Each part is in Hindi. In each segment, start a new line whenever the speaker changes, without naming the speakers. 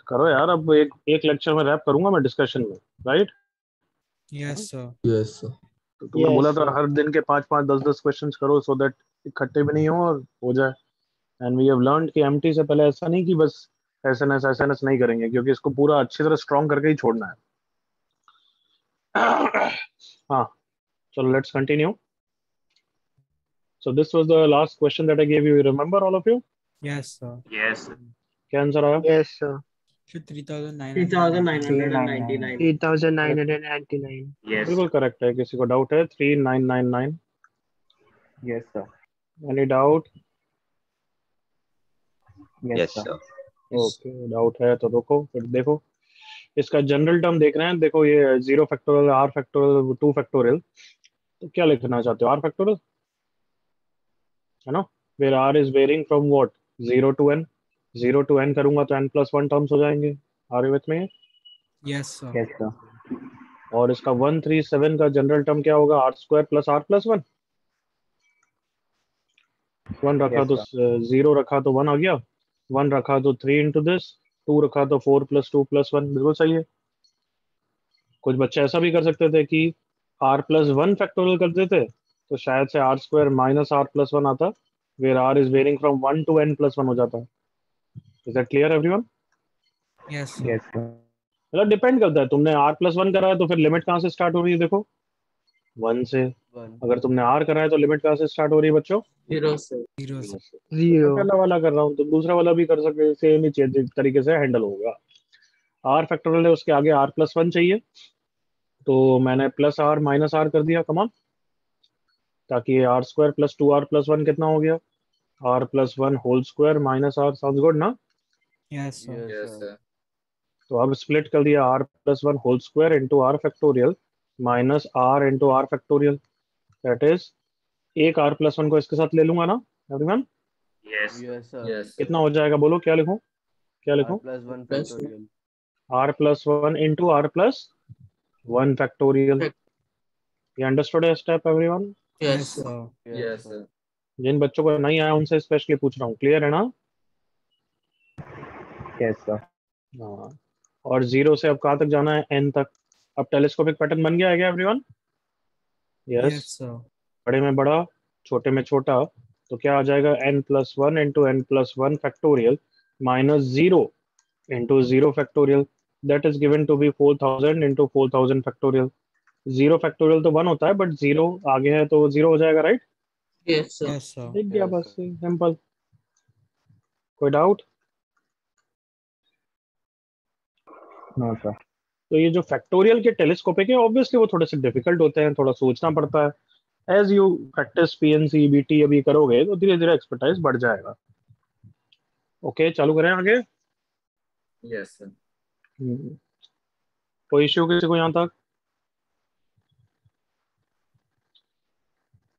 करो यार, अब एक एक लेक्चर में रैप करूंगा मैं डिस्कशन में, right?
Yes sir.
Yes sir.
तो तुमने बोला था हर दिन के 5-5 10-10 क्वेश्चंस करो, सो दैट इकट्ठे भी नहीं हो और हो जाए। एंड वी हैव लर्नड कि एमटी से पहले ऐसा नहीं कि बस एसएनएस नहीं करेंगे, क्योंकि इसको पूरा अच्छी तरह स्ट्रॉन्ग करके ही छोड़ना है। हाँ, चलो let's continue. So this was the last question that I gave you. Remember all of you?
Yes sir.
Yes.
क्या आंसर आया?
Yes, sir.
3999।
3999.
Yes.
बिल्कुल करेक्ट है. किसी को डाउट है? 3999.
Yes, sir.
Any doubt?
Yes, sir.
Okay, doubt है तो रुको फिर देखो. इसका जनरल टर्म देख रहे हैं. देखो ये 0 फैक्टोरियल, आर फैक्टोरियल, 2 फैक्टोरियल. तो क्या लिखना चाहते हो? आर फैक्टोरियल है ना. Where r is varying from what, 0 to n. 0 to n करूंगा तो n प्लस 1 टर्म्स हो जाएंगे. Are you with me?
Yes sir.
Yes, sir.
और इसका 137 का जनरल टर्म क्या होगा? R square plus r plus 1. 1 रखा
Yes,
तो 0 रखा तो 1 आ गया. 1 रखा तो 3 इंटू दिस. 2 रखा तो 4 प्लस 2 प्लस 1. बिल्कुल सही है. कुछ बच्चे ऐसा भी कर सकते थे कि आर प्लस 1 फैक्टोरियल कर देते, तो शायद से r square minus r plus 1 आता, where r is varying from 1 to n plus 1 हो जाता. Is that clear everyone?
Yes sir.
Yes, sir.
मतलब डिपेंड करता है. तुमने आर प्लस 1 करा है तो फिर लिमिट कहाँ से स्टार्ट हो रही है? देखो 1 से. अगर तुमने आर करा है तो लिमिट कहाँ से स्टार्ट हो रही है बच्चों?
0 से।
मैं
0.
पहला वाला कर रहा हूँ तो दूसरा वाला भी कर सकते, सेम ही तरीके से हैंडल होगा. आर फैक्टोरियल है, उसके आगे आर प्लस 1 चाहिए, तो मैंने प्लस आर माइनस आर कर दिया कमान, ताकि are square plus 2r plus 1 कितना हो गया? R plus 1 whole square minus r. Sounds good ना?
Yes sir.
Yes, sir.
तो अब स्प्लिट कर दिया r plus 1 whole square into r factorial minus r into r factorial. That is एक आर प्लस 1 को इसके साथ ले लूंगा ना everyone?
Yes.
Yes, sir.
Yes.
कितना हो जाएगा? बोलो क्या लिखूं? क्या
R
लिखूं?
plus 1 factorial.
R plus 1 into r plus 1 factorial. ये अंडरस्टूड है step everyone?
Yes sir.
Yes, sir.
जिन बच्चों को नहीं आया उनसे स्पेशली पूछ रहा हूँ. क्लियर है ना?
Yes, sir.
हाँ. और 0 से अब कहाँ तक जाना है? n तक. अब टेलीस्कोपिक पैटर्न बन गया है क्या एवरीवन? यस.
Yes sir.
बड़े में बड़ा, छोटे में छोटा. तो क्या आ जाएगा? n plus 1 into n plus 1 factorial minus 0 into 0 factorial. That is given to be 4000 into 4000 factorial. 0 factorial तो 1 होता है, बट 0 आगे है तो 0 हो जाएगा, राइट?
Yes sir.
दिख गया
Yes,
बस,
sir.
सिंपल. कोई डाउट?
No, sir.
तो ये जो फैक्टोरियल के टेलीस्कोपिक है, ऑब्वियसली वो थोड़े से डिफिकल्ट होते हैं, थोड़ा सोचना पड़ता है. As you practice PNC BT अभी करोगे तो धीरे धीरे एक्सपर्टाइज बढ़ जाएगा. ओके, चालू करें आगे.
Yes, sir.
कोई इश्यू किसी को यहाँ तक?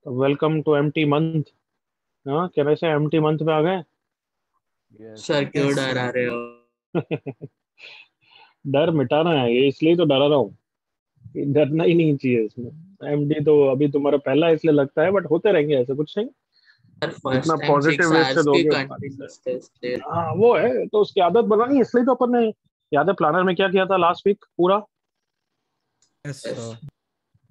Welcome to MT month. हाँ, क्या वैसे एमटी मंथ पे आ गए?
Yes,
sir
sir.
क्यों डरा रहे हो?
डर मिटाना है, ये इसलिए तो डरा रहा हूँ. डरना ही नहीं चाहिए इसमें. एमडी तो अभी तुम्हारा पहला है इसलिए लगता है, बट होते रहेंगे, ऐसे कुछ नहीं. जितना पॉजिटिव वे से दोगे उतना अच्छा है. हाँ वो है, तो उसकी आदत बनानी है, इसलिए तो अपन ने, याद है प्लानर में क्या किया था लास्ट वीक पूरा?
Yes sir.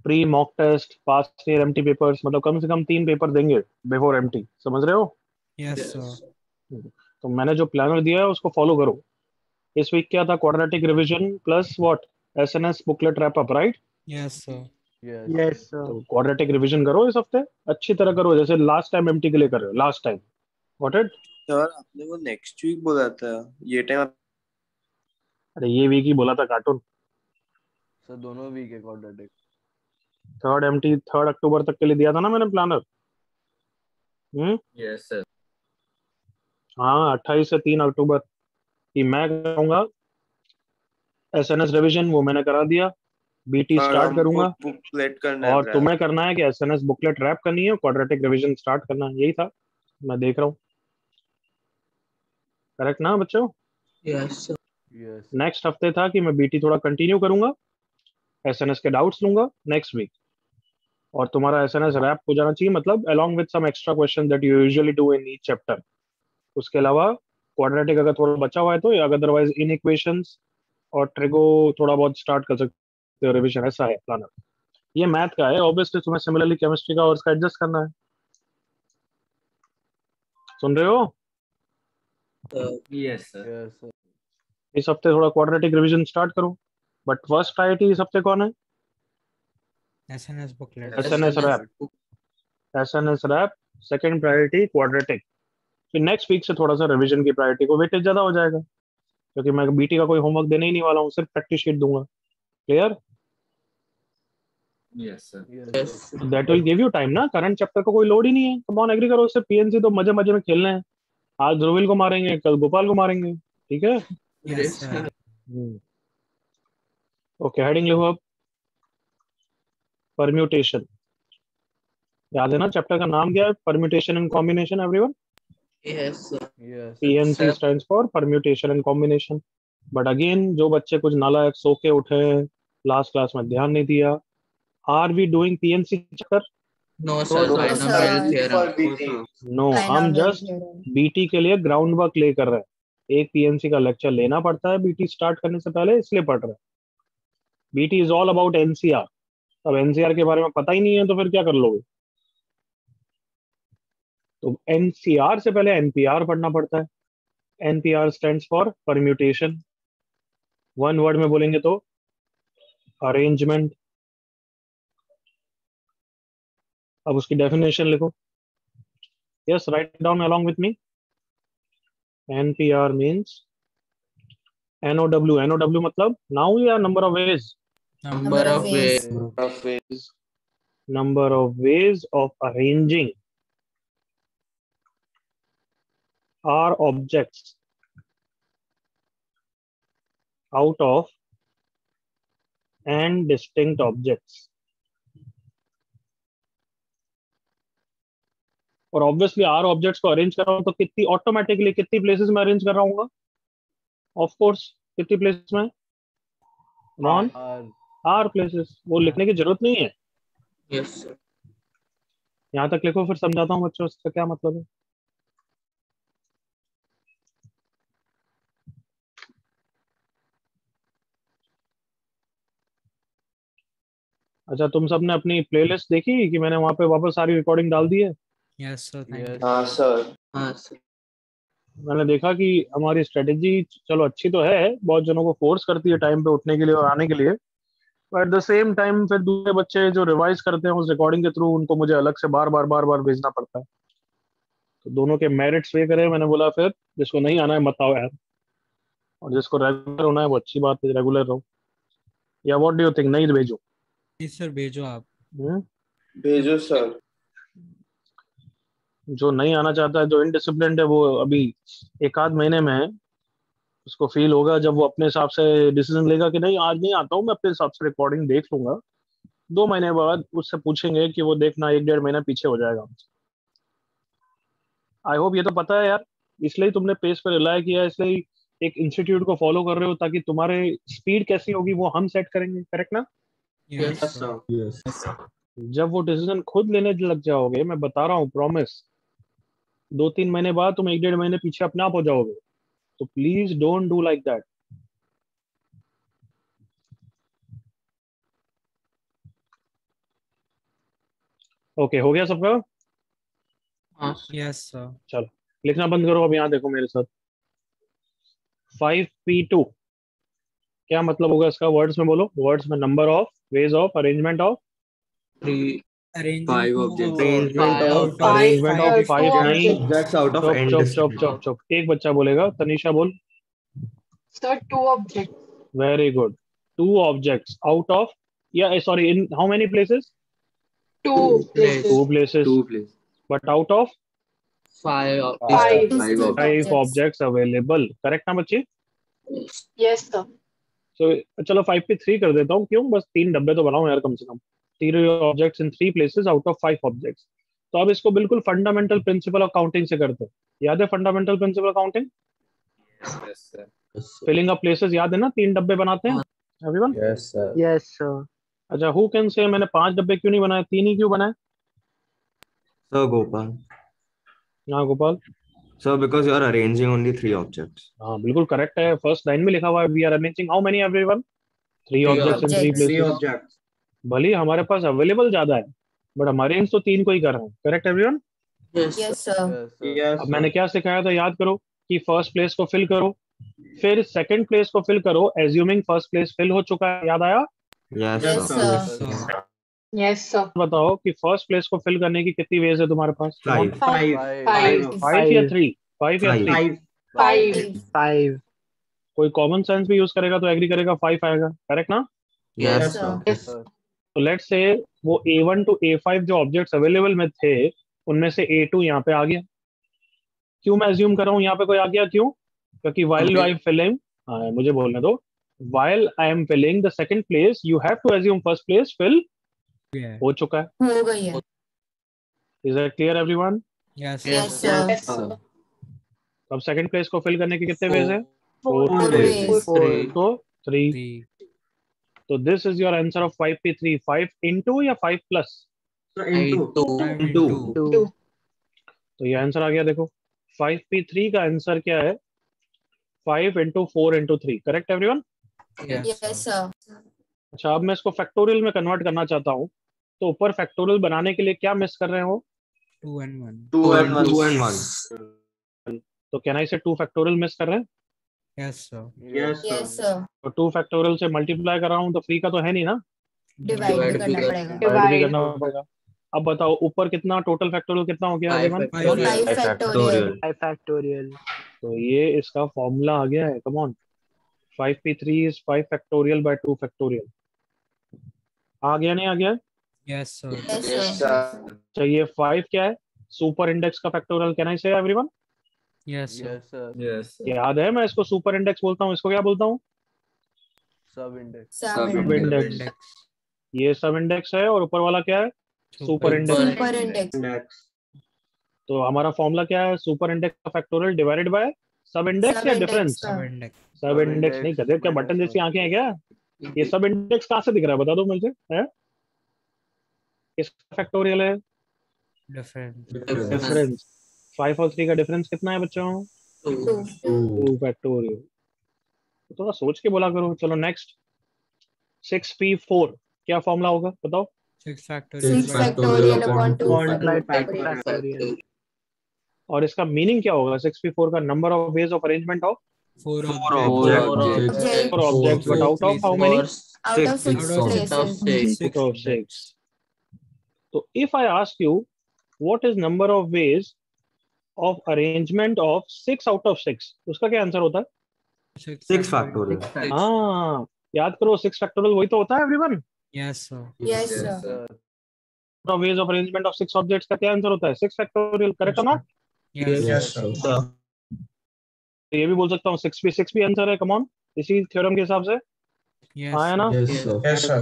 Pre mock test, past year MT papers, मतलब कम से कम 3 पेपर देंगे बिफोर एमटी. समझ रहे हो?
Yes sir.
तो मैंने जो प्लानर दिया है उसको फॉलो करो. इस वीक क्या था? Quadratic revision plus what, SNS booklet wrap up, right?
Yes sir.
Yes.
Yes, sir.
तो क्वाड्रेटिक रिवीजन करो इस हफ्ते, अच्छी तरह करो, जैसे लास्ट टाइम एमटी के लिए कर रहे हो. Last time got it?
Sir आपने वो नेक्स्ट वीक बोला था, ये टाइम
अरे ये वीक ही बोला था कार्टून.
सर दोनों वीक है quadratic.
थर्ड एमटी 3 अक्टूबर तक के लिए दिया था ना मैंने प्लानर.
Yes, sir.
हाँ, 28 से 3 अक्टूबर की मैं करूंगा. एसएनएस रिवीजन वो मैंने करा दिया. बीटी स्टार्ट
हमको
करूंगा.
बुकलेट करना है
और
ब्रैप।
तुम्हें करना है कि एसएनएस बुकलेट रैप करनी है, क्वाड्रेटिक रिवीजन स्टार्ट करना है. यही था, मैं देख रहा हूँ. करेक्ट ना बच्चों?
Yes sir.
Yes.
नेक्स्ट हफ्ते था कि मैं बीटी थोड़ा कंटिन्यू करूंगा, एसएनएस के डाउट्स लूंगा नेक्स्ट वीक, और तुम्हारा एसएनएस रैप हो जाना चाहिए, मतलब along with some extra question that you usually do in each chapter. उसके अलावा क्वाड्रेटिक अगर थोड़ा बचा हुआ है तो, या अदरवाइज इन इक्वेशंस और ट्रिगो थोड़ा बहुत स्टार्ट कर सकते हो रिविजन, ऐसा है प्लानर। ये मैथ का है, ऑब्वियसली तुम्हें सिमिलरली केमिस्ट्री का और इसका एडजस्ट करना है। सुन रहे हो?
Yes, sir.
Yes, sir.
इस हफ्ते थोड़ा क्वाड्रेटिक रिवीजन स्टार्ट करो, बट फर्स्ट प्रायोरिटी इस हफ्ते कौन है?
SNS booklet.
SNS rap, SNS rap second priority quadratic. फिर नेक्स्ट वीक से थोड़ा सा रिवीजन की प्रायोरिटी को वेटेज ज्यादा हो जाएगा, क्योंकि मैं बीटी का कोई होमवर्क देने ही नहीं वाला हूँ, सिर्फ प्रैक्टिस शीट दूंगा। Clear?
Yes, sir.
Yes, sir.
That will give you time ना, करंट चैप्टर को कोई लोड ही नहीं है। कम ऑन एग्री करो, सिर्फ पीएनसी तो मजे मजे में खेलने हैं। आज ध्रुविल को मारेंगे, कल गोपाल को मारेंगे, ठीक है?
Yes, sir.
ओके, हेडिंग लिखो अब, परम्यूटेशन। याद है ना चैप्टर का नाम क्या है? Permutation and combination. Everyone,
Yes, sir. Yes, sir.
PNC stands for permutation and combination. But again, जो बच्चे कुछ नालायक सो के उठे हैं, लास्ट क्लास में ध्यान नहीं दिया, are we doing PNC chapter?
No, sir.
No,
Binomial
sir.
theorem.
For BT.
No, हम जस्ट बीटी के लिए ग्राउंड वर्क ले कर रहे हैं। एक पीएनसी का लेक्चर लेना पड़ता है बीटी स्टार्ट करने से पहले, इसलिए पढ़ रहे हैं। BT is all about NCR. अब एनसीआर के बारे में पता ही नहीं है तो फिर क्या कर लोगे? तो एनसीआर से पहले एनपीआर पढ़ना पड़ता है। NPR stands for permutation. One word में बोलेंगे तो अरेंजमेंट। अब उसकी डेफिनेशन लिखो। Yes, write down along with me. NPR means NOW. NOW मतलब नाउन या number of ways?
Number of ways.
Phase.
Number of ways of arranging our objects out of and distinct objects. और ऑब्वियसली आर ऑब्जेक्ट्स को अरेंज कर रहा हूं तो कितनी ऑटोमेटिकली कितनी प्लेसेस में अरेंज कर रहा हूँ? ऑफ कोर्स, कितनी प्लेसेस में? Non
R.
R places. वो लिखने की जरूरत नहीं है,
Yes, sir.
यहाँ तक लिखो, फिर समझाता हूँ बच्चों इसका क्या मतलब है। अच्छा, तुम सबने अपनी प्लेलिस्ट देखी कि मैंने वहां पे वापस सारी रिकॉर्डिंग डाल दी है?
Yes, sir. Thank
Yes.
you.
हाँ सर।
मैंने देखा कि हमारी स्ट्रेटेजी चलो अच्छी तो है, बहुत जनों को फोर्स करती है टाइम पे उठने के लिए और आने के लिए, but at the same time फिर दूसरे बच्चे जो रिवाइज करते हैं उस रिकॉर्डिंग के थ्रू, उनको मुझे अलग से बार बार भेजना पड़ता है। तो दोनों के मेरिट्स वे करे। मैंने बोला फिर जिसको नहीं आना है मत आओ यार, और जिसको रेगुलर होना है वो अच्छी बात है, रेगुलर रहो। या व्हाट डू यू थिंक? नहीं भेजो?
Yes, sir. भेजो आप.
भेजो सर।
जो नहीं आना चाहता है, जो इनडिसिप्लिन्ड है, वो अभी एक आध महीने में उसको फील होगा, जब वो अपने हिसाब से डिसीजन लेगा कि नहीं आज नहीं आता हूँ, मैं अपने हिसाब से रिकॉर्डिंग देख लूंगा। 2 महीने बाद उससे पूछेंगे कि वो देखना 1-1.5 महीना पीछे हो जाएगा। आई होप ये तो पता है यार, इसलिए तुमने पेस पे रिलाय किया है, इसलिए एक इंस्टीट्यूट को फॉलो कर रहे हो, ताकि तुम्हारे स्पीड कैसी होगी वो हम सेट करेंगे। करेक्ट ना?
Yes, sir.
Yes, sir.
जब वो डिसीजन खुद लेने लग जाओगे, मैं बता रहा हूँ, प्रॉमिस, 2-3 महीने बाद तुम 1-1.5 महीने पीछे अपने आप हो जाओगे। तो please don't do like that. Okay, हो गया सबका?
Yes, sir.
चलो लिखना बंद करो। अब यहाँ देखो मेरे साथ, 5P2 क्या मतलब होगा इसका? वर्ड्स में बोलो, वर्ड्स में। Number of ways of arrangement of
Arranging
Five
two
objects.
Arrangement of
arrangement of 5 नहीं।
Objects out of n
चुप चुप चुप
discrete.
चुप चुप, एक बच्चा बोलेगा। तनीषा बोल।
Sir, 2 objects.
Very good. 2 objects out of, या sorry, in how many places?
2 places.
2 places,
Two places.
But out of
Five.
5 objects.
5 objects available. Correct ना बच्चे?
Yes, sir.
चलो 5P3 कर देता हूँ। क्यों? बस 3 डब्बे तो बनाओ यार कम से कम। 3 objects in 3 places out of 5 objects. तो अब इसको बिल्कुल फंडामेंटल प्रिंसिपल ऑफ काउंटिंग से करते हैं। याद है fundamental principle of counting?
Yes, sir.
Filling up places याद है ना? 3 डब्बे बनाते हैं everyone.
Yes, sir.
Yes, sir.
अच्छा, हु कैन से मैंने 5 डब्बे क्यों नहीं बनाए? 3 ही क्यों बनाए?
Sir Gopal.
हाँ Gopal.
So because you are arranging only 3 objects.
हाँ बिल्कुल करेक्ट है, फर्स्ट लाइन में लिखा हुआ है we are arranging how many everyone, 3 objects in 3
Objects.
Places. भले ही हमारे पास अवेलेबल ज्यादा है बट हमारे रेंज तो 3 को ही कर रहे हैं। Correct everyone.
Yes,
Yes,
sir.
sir.
Yes,
अब
sir.
मैंने क्या सिखाया था याद करो कि फर्स्ट प्लेस को फिल करो, फिर सेकंड प्लेस को फिल करो एज्यूमिंग फर्स्ट प्लेस फिल हो चुका है। याद आया?
Yes,
Yes,
sir.
Yes,
Yes,
sir.
sir.
Yes, sir.
बताओ कि फर्स्ट प्लेस को फिल करने की कितनी वेज है तुम्हारे पास?
5.
Five.
5 या 3? 5 या 3?
5.
Five.
Five.
कोई कॉमन सेंस भी यूज करेगा तो एग्री करेगा 5 आएगा। करेक्ट ना?
Yes,
Yes,
sir.
sir.
Yes.
तो लेट्स से वो A1 टू A5 जो ऑब्जेक्ट्स अवेलेबल में थे उनमें से A2 यहाँ पे आ गया। क्यों मैं एज्यूम कर रहा हूँ यहाँ पे कोई आ गया? क्यों? क्योंकि वाइल आई एम फिलिंग, मुझे बोलने दो, while I am filling the second place you have to assume first place fill
Yeah.
हो चुका है।
हो गई है.
Is that clear everyone?
Yes,
Yes,
sir.
sir.
Yes, sir.
अब सेकंड प्लेस को फिल करने के कितने वेज है?
Four.
Four ways.
तो 3।
Three.
तो this is your answer of 5p3। 5 into या 5 plus?
Five
Into.
into.
Two.
तो ये आंसर आ गया। देखो 5p3 का आंसर क्या है? 5 into 4 into 3। Correct everyone?
Yes,
Yes,
sir.
sir.
अच्छा अब मैं इसको फैक्टोरियल में कन्वर्ट करना चाहता हूँ, तो ऊपर फैक्टोरियल बनाने के लिए क्या मिस कर रहे हो?
2 and 1.
2 and 1.
2 and 1.
तो कैन आई से 2 फैक्टोरियल मिस कर रहे हैं?
Yes, sir.
Yes,
Yes,
sir.
sir.
तो 2 फैक्टोरियल से मल्टीप्लाई कर रहा हूँ तो फ्री का तो है नहीं ना,
Divide भी
Divide
करना
भी
पड़ेगा.
डिवाइड भी
Divide.
करना पड़ेगा। अब बताओ ऊपर कितना टोटल फैक्टोरियल कितना हो गया?
Five
everyone?
factorial.
5 factorial.
Five factorial.
तो ये इसका फॉर्मूला आ गया है। Come on, 5p3 is 5 factorial by 2 factorial. आ गया नहीं आ गया?
Yes, sir.
Yes,
Yes,
sir.
sir.
चाहिए 5 क्या है? सुपर इंडेक्स का फैक्टोरियल। कैन आई से everyone?
Yes, sir.
Yes, sir.
याद है मैं इसको सुपर इंडेक्स बोलता हूँ, इसको क्या बोलता हूँ?
Sub
Sub-index.
index.
इंडेक्स। ये सब इंडेक्स है और ऊपर वाला क्या है? Super index.
Super index.
तो हमारा फॉर्मूला क्या है? सुपर इंडेक्स का factorial divided by sub index या
Sub-index
डिफरेंस?
का.
Index.
सब इंडेक्स नहीं कहते क्या? बटन जैसी आंखें हैं क्या? ये सब इंडेक्स कहाँ से दिख रहा है बता दो मुझे, है? किसका फैक्टोरियल है?
Different.
डिफरेंस। 5 और 3 का डिफरेंस कितना है बच्चों?
2.
2 फैक्टोरियल। तो थोड़ा सोच के बोला करो। चलो नेक्स्ट, 6p4 क्या फॉर्मूला होगा बताओ?
6 factorial.
6 factorial upon 2
Factorial.
और इसका मीनिंग क्या होगा? 6p4 का number of ways of arrangement of
4
objects.
objects.
4 objects but out of how many?
Out of 6
Out of
places.
Six.
Out of 6. तो if I ask you what is number of ways of arrangement of 6 out of 6, उसका क्या आंसर होता है?
6 factorial.
हाँ याद करो, 6 फैक्टोरियल वही तो होता है everyone.
Yes, sir.
Yes, sir.
Of ways of arrangement of 6 objects का क्या आंसर होता है? 6 फैक्टोरियल। करेक्ट है ना?
Yes, sir.
तो ये भी बोल सकता हूँ 6 भी आंसर है। कम ऑन, इसी थ्योरम के हिसाब से
Yes.
आया ना?
Yes, sir.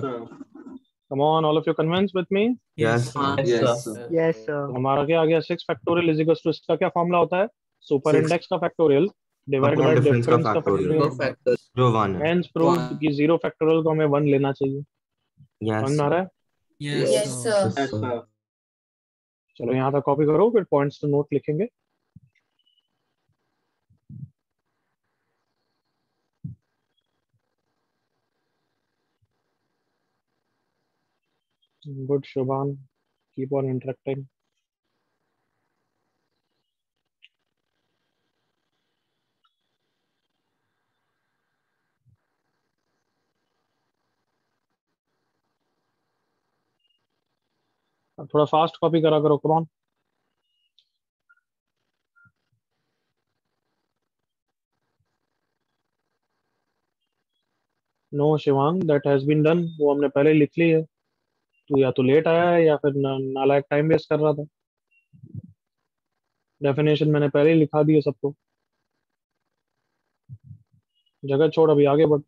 Come on all of you convince with me.
Yes.
Yes, sir.
Yes, sir.
तो हमारा क्या आ गया? 6 फैक्टोरियल इज इक्वल टू, इसका क्या फॉर्मूला होता है? Super
Six.
इंडेक्स का factorial divided
Upon
by
difference का
डिफरेंस का
factorial.
फैक्टोरियल।
Factor.
जो 1 है.
Hence proved
One.
कि 0 फैक्टोरियल को हमें 1 लेना चाहिए।
Yes,
समझ में आ रहा है?
Yes,
Yes,
sir.
sir.
Yes, sir.
चलो यहाँ तक कॉपी करो, फिर पॉइंट्स टू नोट लिखेंगे। Good Shubhan, keep on interacting. अब थोड़ा फास्ट कॉपी करा करो, come on. No Shivang, that has been done, वो हमने पहले लिख ली है। तू या तो लेट आया है या फिर नालायक टाइम वेस्ट कर रहा था। डेफिनेशन मैंने पहले ही लिखा दी है सबको। जगह छोड़, अभी आगे बढ़।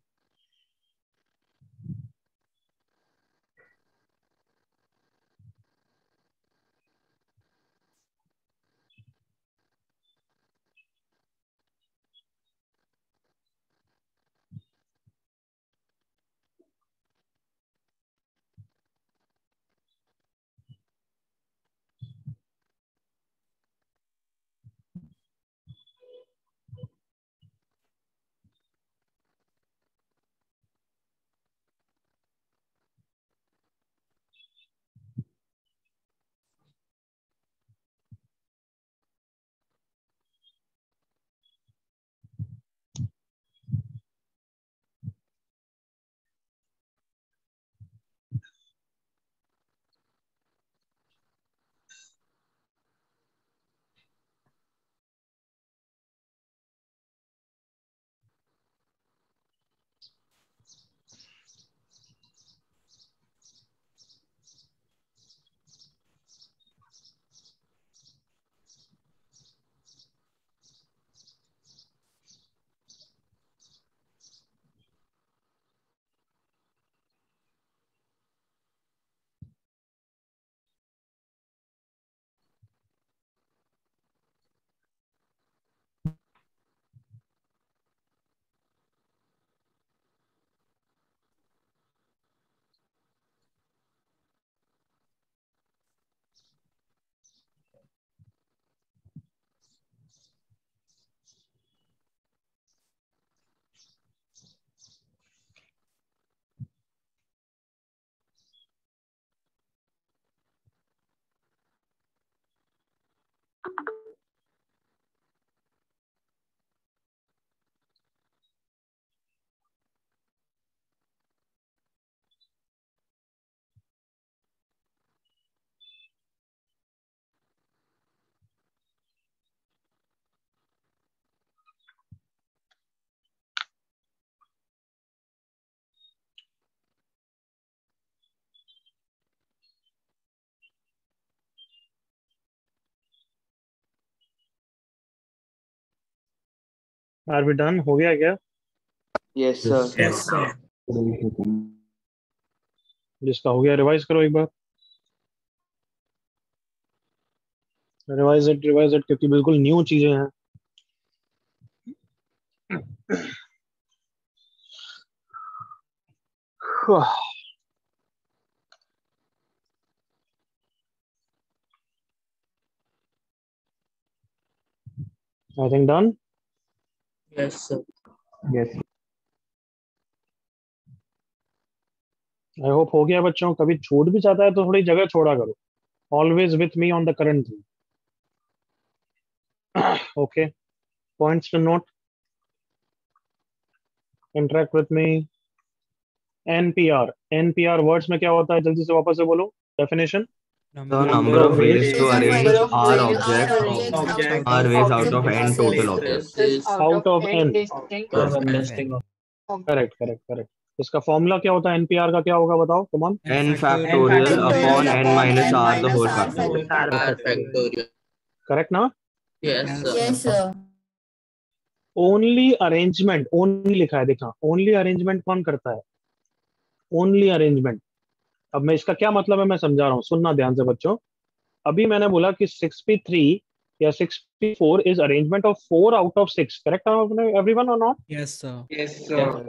Are we done? हो गया क्या?
Yes, sir.
Yes, sir.
जिसका हो गया रिवाइज करो एक बार। रिवाइज इट क्योंकि बिल्कुल न्यू चीजें हैं। I think done.
Yes, sir.
I hope हो गया बच्चों। कभी छूट भी जाता है तो थोड़ी जगह छोड़ा करो। Always with me on the current thing. Okay, points to note, interact with me. NPR, NPR words में क्या होता है? जल्दी से वापस से बोलो definition.
The number of ways to arrange
Number of
R
ways
objects
objects
R ways out
object
of n
spaces.
total objects.
This is
Out of n.
distinct
of
Of
nesting.
n.
Correct correct correct. इसका फॉर्मूला क्या होता है? एनपीआर का क्या होगा बताओ, come on.
N factorial upon n minus R the whole
R
factorial.
R factorial.
Correct ना?
Yes, sir.
Yes, sir.
Only arrangement, only लिखा है देखा, ओनली अरेंजमेंट कौन करता है? Only arrangement. अब मैं इसका क्या मतलब है मैं समझा रहा हूँ, सुनना ध्यान से बच्चों। अभी मैंने बोला कि 6p3 या 6p4 is arrangement of 4 out of 6, correct everyone और not?
Yes, sir.
Yes, sir.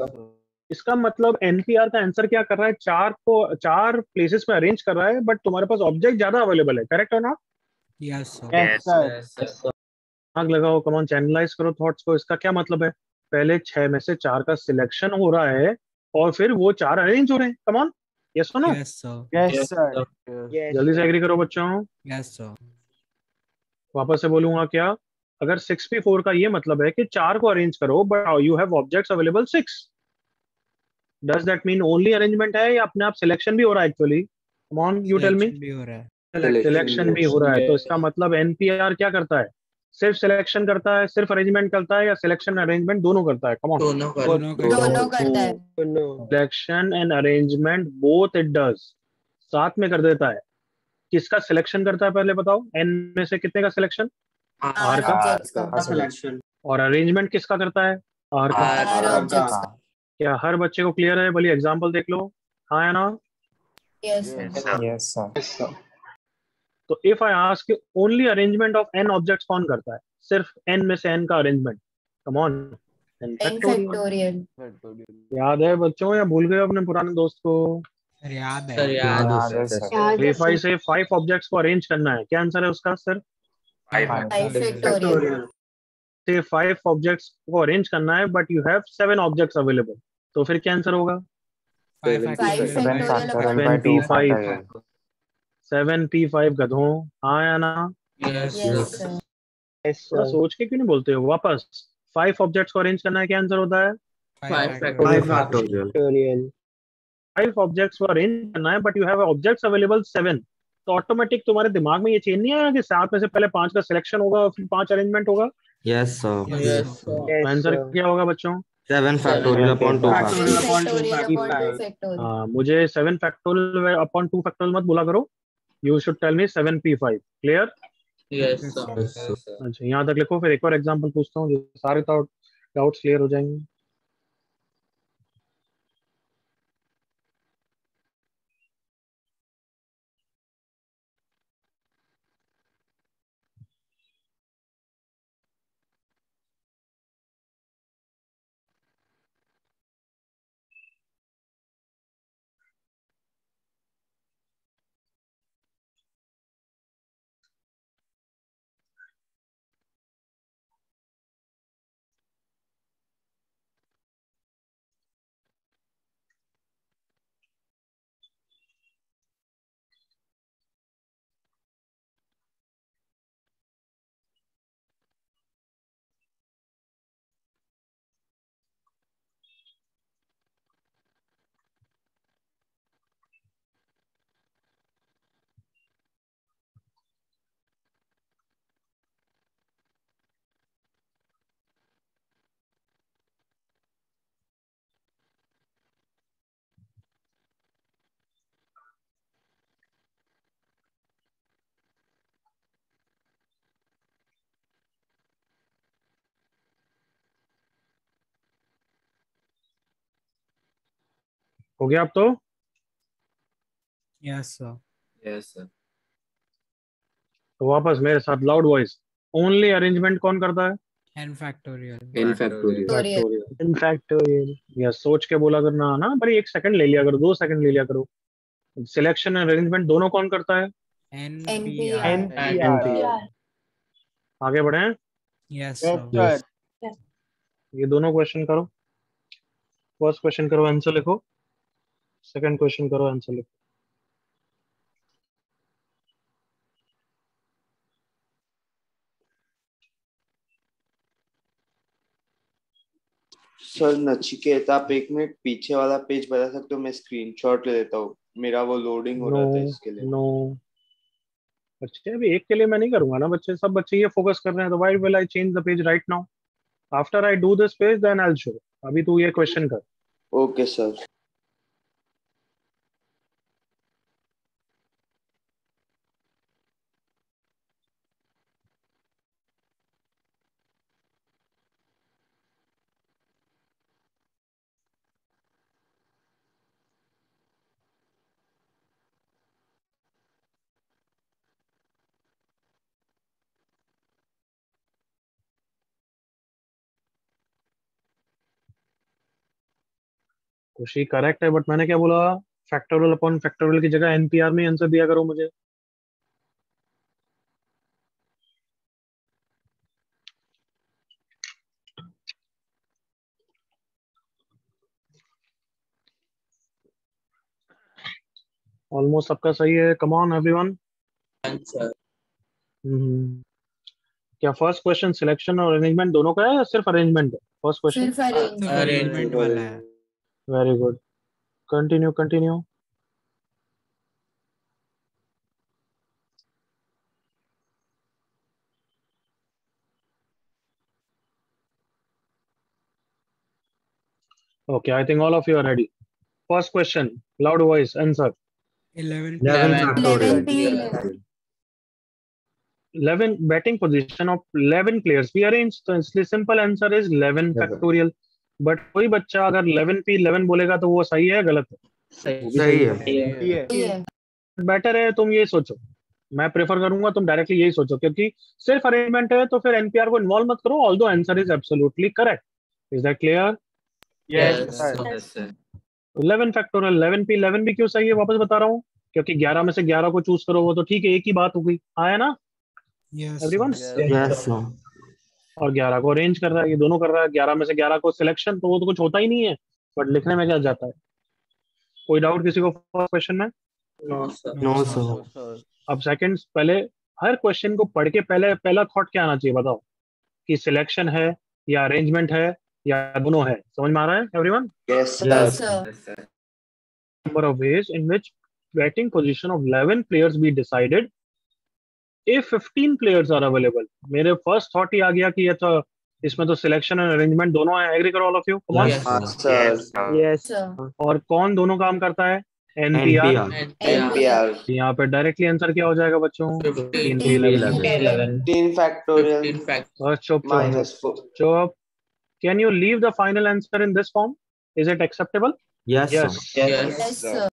इसका मतलब एनपीआर का आंसर क्या कर रहा है? चार प्लेसेस में अरेंज कर रहा है, बट तुम्हारे पास ऑब्जेक्ट ज्यादा अवेलेबल है, करेक्ट और not?
Yes, sir.
Yes, sir.
Yes, sir.
आग लगाओ, कमान चैनलाइज करो थॉट्स को। इसका क्या मतलब है? पहले 6 में से 4 का सिलेक्शन हो रहा है और फिर वो 4 अरेंज हो रहे हैं। कमान, यस और no?
Yes, sir.
Yes,
Yes,
sir.
sir.
Yes,
जल्दी से
sir.
एग्री करो बच्चों।
Yes, sir.
वापस से बोलूंगा क्या? अगर 6p4 का ये मतलब है कि 4 को अरेंज करो but you have objects available 6, does that mean only arrangement है या अपने आप सिलेक्शन भी हो रहा है actually? Come on, you tell me.
Selection भी हो रहा है.
सिलेक्शन भी हो रहा है, तो इसका मतलब एनपीआर क्या करता है? सिर्फ सिलेक्शन करता है, सिर्फ अरेंजमेंट करता है, या सिलेक्शन अरेंजमेंट दोनों करता है? कम ऑन,
दोनों कर
दोनों करता है.
दोनों करता है.
No.
Selection and arrangement both it does, साथ में कर देता है। किसका सिलेक्शन करता है पहले बताओ? एन में से कितने का सिलेक्शन?
R
का?
objects का.
Selection.
और अरेंजमेंट किसका करता है? आर का।
R objects का.
क्या हर बच्चे को क्लियर है? बोलिए एग्जांपल देख लो, हाँ या ना?
Yes, sir.
Yes, sir.
Yes, sir.
तो if I ask only arrangement of n objects कौन करता है? सिर्फ एन में से एन का arrangement. Come on, n
N factorial.
याद है बच्चों या भूल गए अपने पुराने दोस्त को?
अरे याद
सर
है.
याद
याद
है
है
सर.
सर.
याद है
इफ आई से 5 ऑब्जेक्ट्स को अरेंज करना है, क्या आंसर है उसका सर?
5
5
factorial.
factorial.
से 5 ऑब्जेक्ट्स को अरेंज करना है but you have 7 objects available, तो फिर क्या आंसर होगा?
5
5
factorial by
factorial upon
7p5। 7p5 गधों, हाँ या ना?
Yes,
Yes,
sir.
sir.
Yes,
थोड़ा
sir.
सोच के क्यों नहीं बोलते हो वापस? 5 ऑब्जेक्ट्स को अरेंज करना है, क्या आंसर होता है?
5
Five
factorial.
5 factorial.
Factorial.
5 objects को अरेंज करना है but you have objects available 7, तो ऑटोमेटिक तुम्हारे दिमाग में ये चेंज नहीं आया कि 7 में से पहले 5 का सिलेक्शन होगा और फिर 5 अरेंजमेंट होगा?
Yes, sir.
Yes, sir.
तो
Yes,
आंसर
sir.
क्या होगा बच्चों?
7 factorial upon 2
7
factorial.
factorial upon 2
P5.
factorial.
हाँ, मुझे 7 फैक्टोरियल अपॉन 2 फैक्टोरियल मत बोला करो, you should tell me 7p5। Clear?
Yes, sir.
Yes, sir.
अच्छा, यहाँ तक लिखो, फिर एक और एग्जांपल पूछता हूँ जिससे सारे डाउट्स क्लियर हो जाएंगे। हो गया अब तो?
Yes, sir.
Yes, sir.
तो वापस मेरे साथ लाउड वॉइस। ओनली अरेंजमेंट कौन करता है?
N factorial.
N factorial.
Factorial.
In factorial.
या सोच के बोला करना ना, भाई 1 सेकंड ले लिया करो, 2 सेकंड ले लिया करो। सिलेक्शन और अरेंजमेंट दोनों कौन करता है?
NPR.
NPR.
NPR.
आगे बढ़े।
Yes,
Yes,
sir.
sir.
ये दोनों क्वेश्चन करो। फर्स्ट क्वेश्चन करो, आंसर लिखो। सेकंड क्वेश्चन करो, आंसर लिखो।
सर नचिकेत, आप 1 मिनट पीछे वाला पेज बता सकते हो? मैं स्क्रीनशॉट ले लेता हूँ, मेरा वो लोडिंग हो
नो
रहा था इसके लिए।
नो, बच्चे अभी एक के लिए मैं नहीं करूंगा ना, बच्चे सब बच्चे ये फोकस कर रहे हैं, तो why will I change the page right now? After I do this page then I will show. अभी तू ये क्वेश्चन कर।
Okay sir.
खुशी करेक्ट है, बट मैंने क्या बोला? फैक्टोरियल अपॉन फैक्टोरियल की जगह एनपीआर में आंसर दिया करो मुझे। ऑलमोस्ट सबका सही है। Come on everyone.
Answer.
क्या फर्स्ट क्वेश्चन सिलेक्शन और अरेंजमेंट दोनों का है या सिर्फ अरेंजमेंट है? First question.
सिर्फ arrangement.
Arrangement वाला है.
Very good, continue continue. Okay, I think all of you are ready. First question, loud voice, answer.
11.
11 factorial.
11P11.
11 batting position of 11 players we arrange, तो इसलिए simple answer is 11 factorial. But कोई बच्चा अगर 11 पे 11 बोलेगा तो वो सही है गलत है?
Same.
सही है।
Yeah.
Yeah.
बेटर है तुम ये सोचो। मैं प्रेफर करूंगा तुम डायरेक्टली यही सोचो, क्योंकि सिर्फ अरेंजमेंट है तो फिर एनपीआर को इन्वॉल्व मत करो, although answer is absolutely correct. Is that clear?
Yes,
sir.
sir.
Yes, sir.
11 factorial 11 पे 11 भी क्यों सही है वापस बता रहा हूँ, क्योंकि 11 में से 11 को चूज करो वो तो ठीक है, एक ही बात हो गई। आया ना
Yes,
everyone?
sir.
Yes, sir.
और 11 को अरेंज कर रहा है, ये दोनों कर रहा है। 11 में से 11 को सिलेक्शन, तो वो तो कुछ होता ही नहीं है, बट लिखने में क्या जाता है? कोई डाउट किसी को फर्स्ट क्वेश्चन में?
No, sir.
No,
sir.
sir.
अब सेकंड, पहले हर क्वेश्चन को पढ़ के पहला थॉट क्या आना चाहिए बताओ, कि सिलेक्शन है या अरेंजमेंट है या दोनों है? समझ में आ रहा है everyone?
Yes
Yes.
Sir.
Sir.
Yes, sir.
Number of ways in which batting position of 11 players be decided if 15 players are available. मेरे फर्स्ट थॉट ही आ गया कि ये तो इसमें तो सिलेक्शन और अरेंजमेंट दोनों है। एग्री करो all of you, come on.
Yes,
Yes.
sir.
Sir.
Yes.
Sir.
और कौन दोनों काम करता है? एनपीआर।
NPR.
एनपीआर।
यहाँ पे डायरेक्टली आंसर क्या हो जाएगा बच्चों?
15
15 पे 11।
11.
15 फैक्टोरियल
15 fact.
बस चुप चुप
-4।
चुप। Can you leave the final answer in this form? Is it acceptable?
Yes, sir.
Yes.
Yes, sir.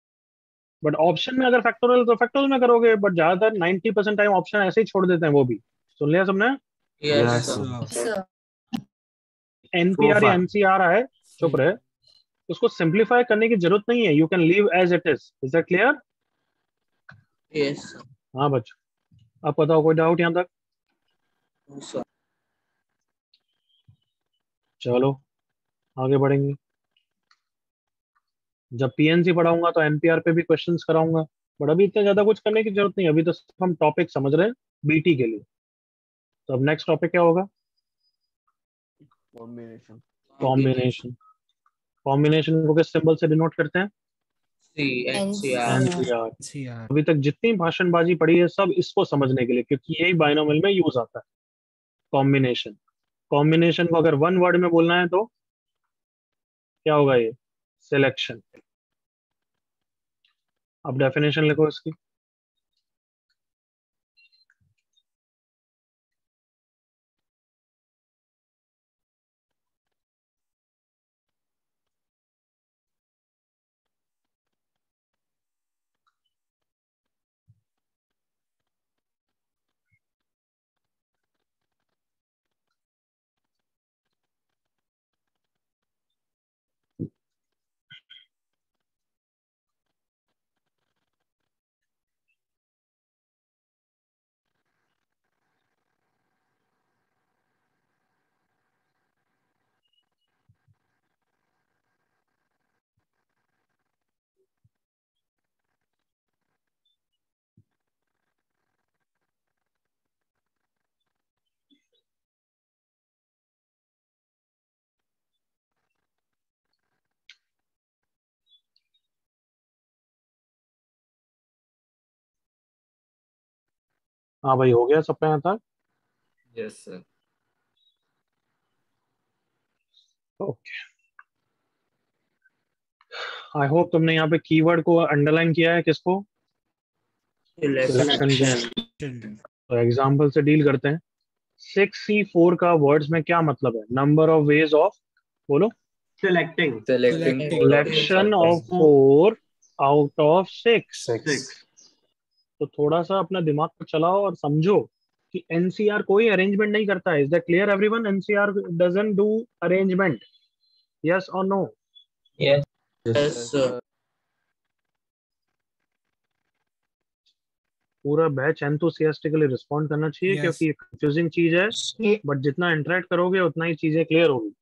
But option में अगर फैक्टोरियल तो फैक्टोरियल में करोगे, बट ज्यादातर 90% टाइम ऑप्शन ऐसे ही छोड़ देते हैं। वो भी सुन लिया सबने?
Yes,
Yes,
sir.
sir.
Sir.
NPR या
far.
एनसीआर है, चुप रहे। उसको सिंप्लीफाई करने की जरूरत नहीं है, you can leave as it is that clear?
Yes, sir.
हाँ बच्चों, अब बताओ कोई डाउट यहाँ तक?
No, sir.
चलो आगे बढ़ेंगे। जब पीएनसी पढ़ाऊंगा तो एनपीआर पे भी क्वेश्चंस कराऊंगा, बट अभी इतना ज्यादा कुछ करने की जरूरत नहीं है, अभी तो सिर्फ हम टॉपिक समझ रहे हैं बीटी के लिए। तो अब नेक्स्ट टॉपिक क्या होगा?
Combination.
कॉम्बिनेशन। कॉम्बिनेशन को किस सिंबल से डिनोट करते हैं?
C, NCR.
एनसीआर।
NCR.
अभी तक जितनी भाषणबाजी पढ़ी है सब इसको समझने के लिए, क्योंकि यही बाइनोमियल में यूज आता है, कॉम्बिनेशन। कॉम्बिनेशन को अगर वन वर्ड में बोलना है तो क्या होगा? ये सिलेक्शन। अब डेफिनेशन लिखो इसकी। हाँ भाई, हो गया सबका यहाँ तक?
Yes, sir.
Okay, I hope तुमने यहाँ पे कीवर्ड को अंडरलाइन किया है। किसको? सिलेक्शन को। तो एग्जाम्पल से डील करते हैं। 6C4 का वर्ड्स में क्या मतलब है? नंबर ऑफ वेज ऑफ, बोलो।
Selecting.
Selecting
selection of 4 out of 6। तो थोड़ा सा अपना दिमाग को चलाओ और समझो कि एनसीआर कोई अरेंजमेंट नहीं करता है। Is that clear everyone? NCR doesn't do arrangement. Yes और नो?
Yes, sir.
पूरा बैच एंथुसियास्टिकली रिस्पॉन्ड करना चाहिए,
Yes.
क्योंकि ये कंफ्यूजिंग चीज है, बट जितना इंटरेक्ट करोगे उतना ही चीजें क्लियर होगी।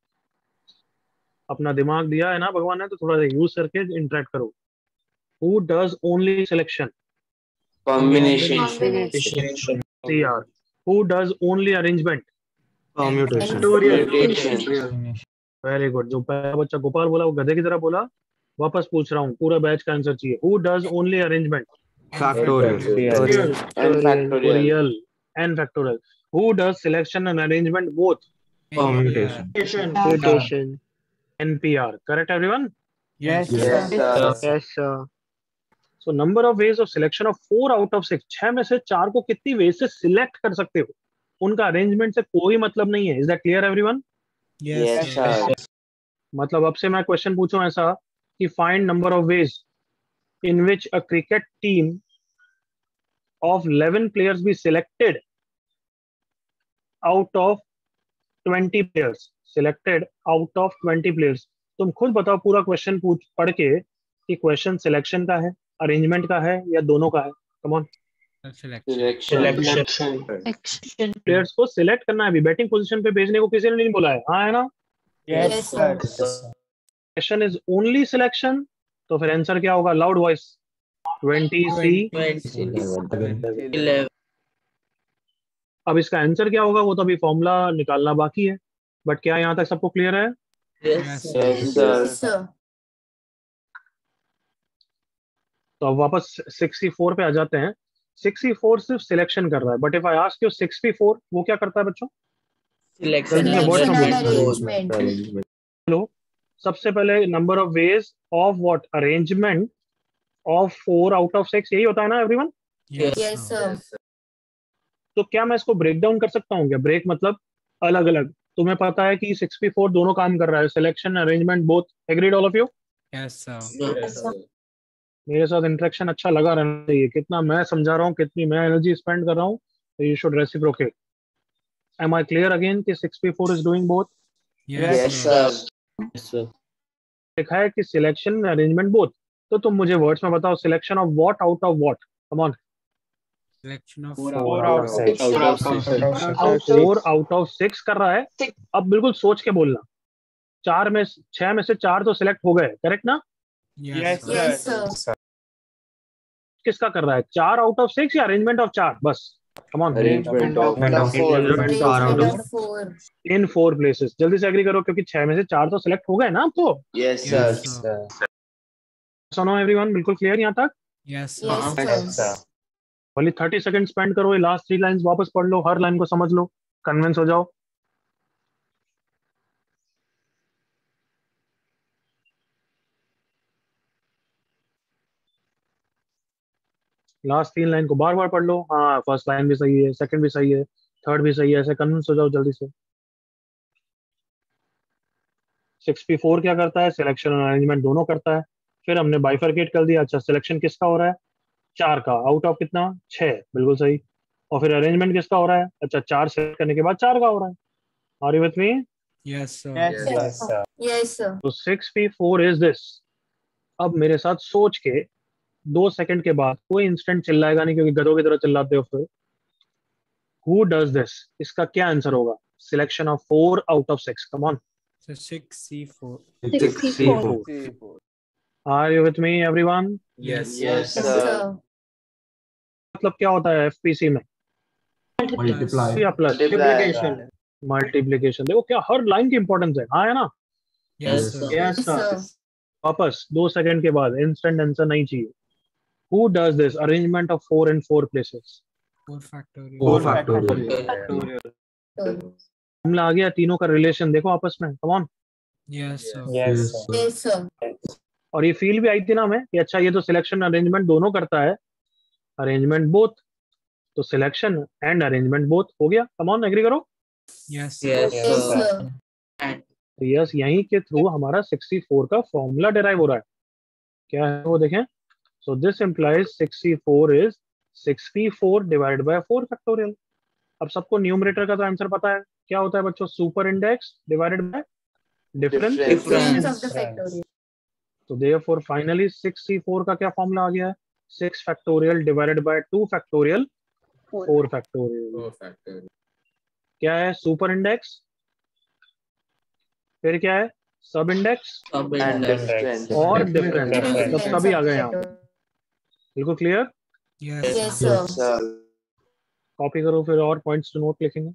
अपना दिमाग दिया है ना भगवान ने, तो थोड़ा सा यूज करके इंटरेक्ट करो। Who does only selection?
Combination.
Combination.
CR. Who does only arrangement?
Permutation.
Permutation.
Very good. जो पहला बच्चा गोपाल बोला वो गधे की तरह बोला। वापस पूछ रहा हूँ, पूरा बैच का आंसर चाहिए। Who does only arrangement?
Factorial.
And factorial.
Factorial and factorial. Who does selection and arrangement both?
Permutation.
Permutation.
NPR. Correct, everyone?
Yes.
Yes, sir.
Yes, sir.
So number of ways of selection of 4 out of 6. 6 में से 4 को कितनी वेज से सिलेक्ट कर सकते हो? उनका अरेंजमेंट से कोई मतलब नहीं है। Is that clear, everyone?
Yes, sir.
मतलब अब से मैं क्वेश्चन पूछूं ऐसा कि find number of veg in which a cricket team of 11 players be selected out of 20 players. Selected out of 20 players. तुम खुद बताओ पूरा क्वेश्चन पढ़ के कि क्वेश्चन सिलेक्शन का है, अरेंजमेंट का है, या दोनों का है? Come on.
Selection.
Action.
Players को सिलेक्ट करना है। अभी बैटिंग पोजीशन पे भेजने को किसी ने नहीं बोला है, हाँ है ना?
Yes, sir.
Question is only selection, तो फिर आंसर क्या होगा? Loud voice. 20C।
11.
अब इसका आंसर क्या होगा वो तो अभी फॉर्मूला निकालना बाकी है, बट क्या यहाँ तक सबको क्लियर है?
Yes,
Yes, sir.
Yes, sir.
तो अब वापस 64 पे आ जाते हैं। 64 सिर्फ सिलेक्शन कर रहा है, but if I ask you 64 वो क्या करता है बच्चों?
Selection
Selection
Selection
and
and
arrangement.
arrangement.
लो, सबसे पहले number of ways of what? Arrangement of 4 out of 6। यही होता है ना एवरीवन?
Yes, sir.
तो क्या मैं इसको ब्रेक डाउन कर सकता हूँ क्या? ब्रेक मतलब अलग अलग। तुम्हें पता है कि 64 दोनों काम कर रहा है, selection arrangement both. Agreed all of you?
Yes, sir.
Yes, sir.
मेरे साथ इंटरेक्शन अच्छा लगा रहना चाहिए। कितना मैं समझा रहा हूँ, कितनी मैं एनर्जी स्पेंड कर रहा हूँ, तो you should reciprocate. Am I clear again कि 64 is doing both?
Yes, sir.
Yes, sir.
लिखा है कि सिलेक्शन अरेंजमेंट बोथ, तो तुम मुझे वर्ड्स में बताओ, selection of what out of what? Come on.
Selection of
4 out of 6.
Out of 6.
4 out of 6 कर रहा है।
Six.
अब बिल्कुल सोच के बोलना। 6 में से 4 तो सिलेक्ट हो गए, करेक्ट ना?
Yes, sir.
Yes, sir.
किसका कर रहा है? 4 आउट ऑफ 6 या अरेंजमेंट ऑफ 4? बस come on.
Arrangement of four.
Arrangement of 4.
In 4 places. जल्दी से एग्री करो, क्योंकि 6 में से 4 तो सिलेक्ट हो गए ना अब तो।
Yes,
Yes,
sir.
sir.
सुनो एवरीवन, बिल्कुल क्लियर यहाँ तक?
Yes, sir.
Yes, sir.
भले 30 सेकंड स्पेंड करो, ये लास्ट 3 लाइंस वापस पढ़ लो, हर लाइन को समझ लो, कन्विंस हो जाओ। लास्ट 3 लाइन को बार बार पढ़ लो। हाँ, फर्स्ट लाइन भी सही है, सेकंड भी सही है, थर्ड भी सही है, ऐसे कन्विंस हो जाओ जल्दी से। 64 क्या करता है? सिलेक्शन और अरेंजमेंट दोनों करता है। फिर हमने बाइफरकेट कर दिया। अच्छा, सिलेक्शन किसका हो रहा है? 4 का, आउट ऑफ कितना? 6, बिल्कुल सही। और फिर अरेंजमेंट किसका हो रहा है? अच्छा, 4 सेलेक्ट करने के बाद 4 का हो रहा है। Are you with me?
Yes, sir.
Yes, sir. Yes, sir.
तो 6P4 इज दिस। अब मेरे साथ सोच के 2 सेकंड के बाद, कोई इंस्टेंट चिल्लाएगा नहीं क्योंकि गधों की तरह चिल्लाते हो फिर। Who does this? इसका क्या आंसर होगा? Selection of 4 out of 6। Come on.
So 6C4.
64.
Are you with me everyone?
Yes.
Yes,
Yes,
sir.
sir.
मतलब क्या होता है एफपीसी में? या प्लस?
Multiplication.
मल्टीप्लीकेशन। देखो क्या हर लाइन की इंपॉर्टेंस है, हाँ है ना?
Yes, sir.
Yes,
Yes,
sir.
sir.
वापस 2 सेकंड के बाद इंस्टेंट आंसर नहीं चाहिए। Who does this? Arrangement of 4 in 4 places।
4 factorial.
4 factorial.
Formula आ गया, तीनों का रिलेशन देखो आपस में, come on.
Yes, sir.
Yes, sir.
Yes, sir.
और ये फील भी आई थी ना हमें कि अच्छा ये तो सिलेक्शन अरेंजमेंट दोनों करता है, अरेंजमेंट बोथ, तो सिलेक्शन एंड अरेंजमेंट बोथ हो गया। कम ऑन, एग्री करो।
Yes,
Yes,
Yes,
sir.
sir.
And
तो यस, यहीं के थ्रू हमारा 64 का फॉर्मूला डिराइव हो रहा है। क्या है वो देखें। So this implies 64 is 64 divided by 4 factorial. अब सबको न्यूमरेटर का तो आंसर पता है, क्या होता है बच्चों, super index divided by difference.
Difference of the factorial.
तो देयरफॉर फाइनली 64 का क्या फॉर्मूला आ गया है, 6 factorial divided bye 2 factorial 4 factorial. क्या है, सुपर इंडेक्स, फिर क्या है, सब index
sub
And
index.
difference.
और डिफरेंस।
Difference
मतलब सभी आ
of
गए
the
यहाँ पे।
factorial.
बिल्कुल clear.
yes,
Yes,
sir.
sir.
Sir.
Copy करो फिर और पॉइंट्स टू नोट लिखेंगे।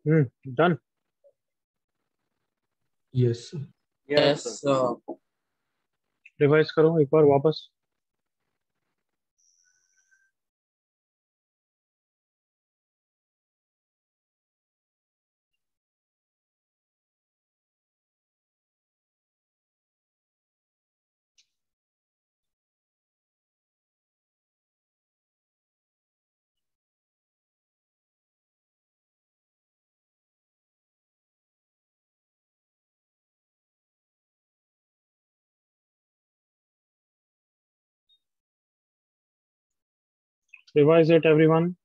Done.
Yes, sir.
Yes, sir.
Revise करो एक बार वापस। Revise it, everyone.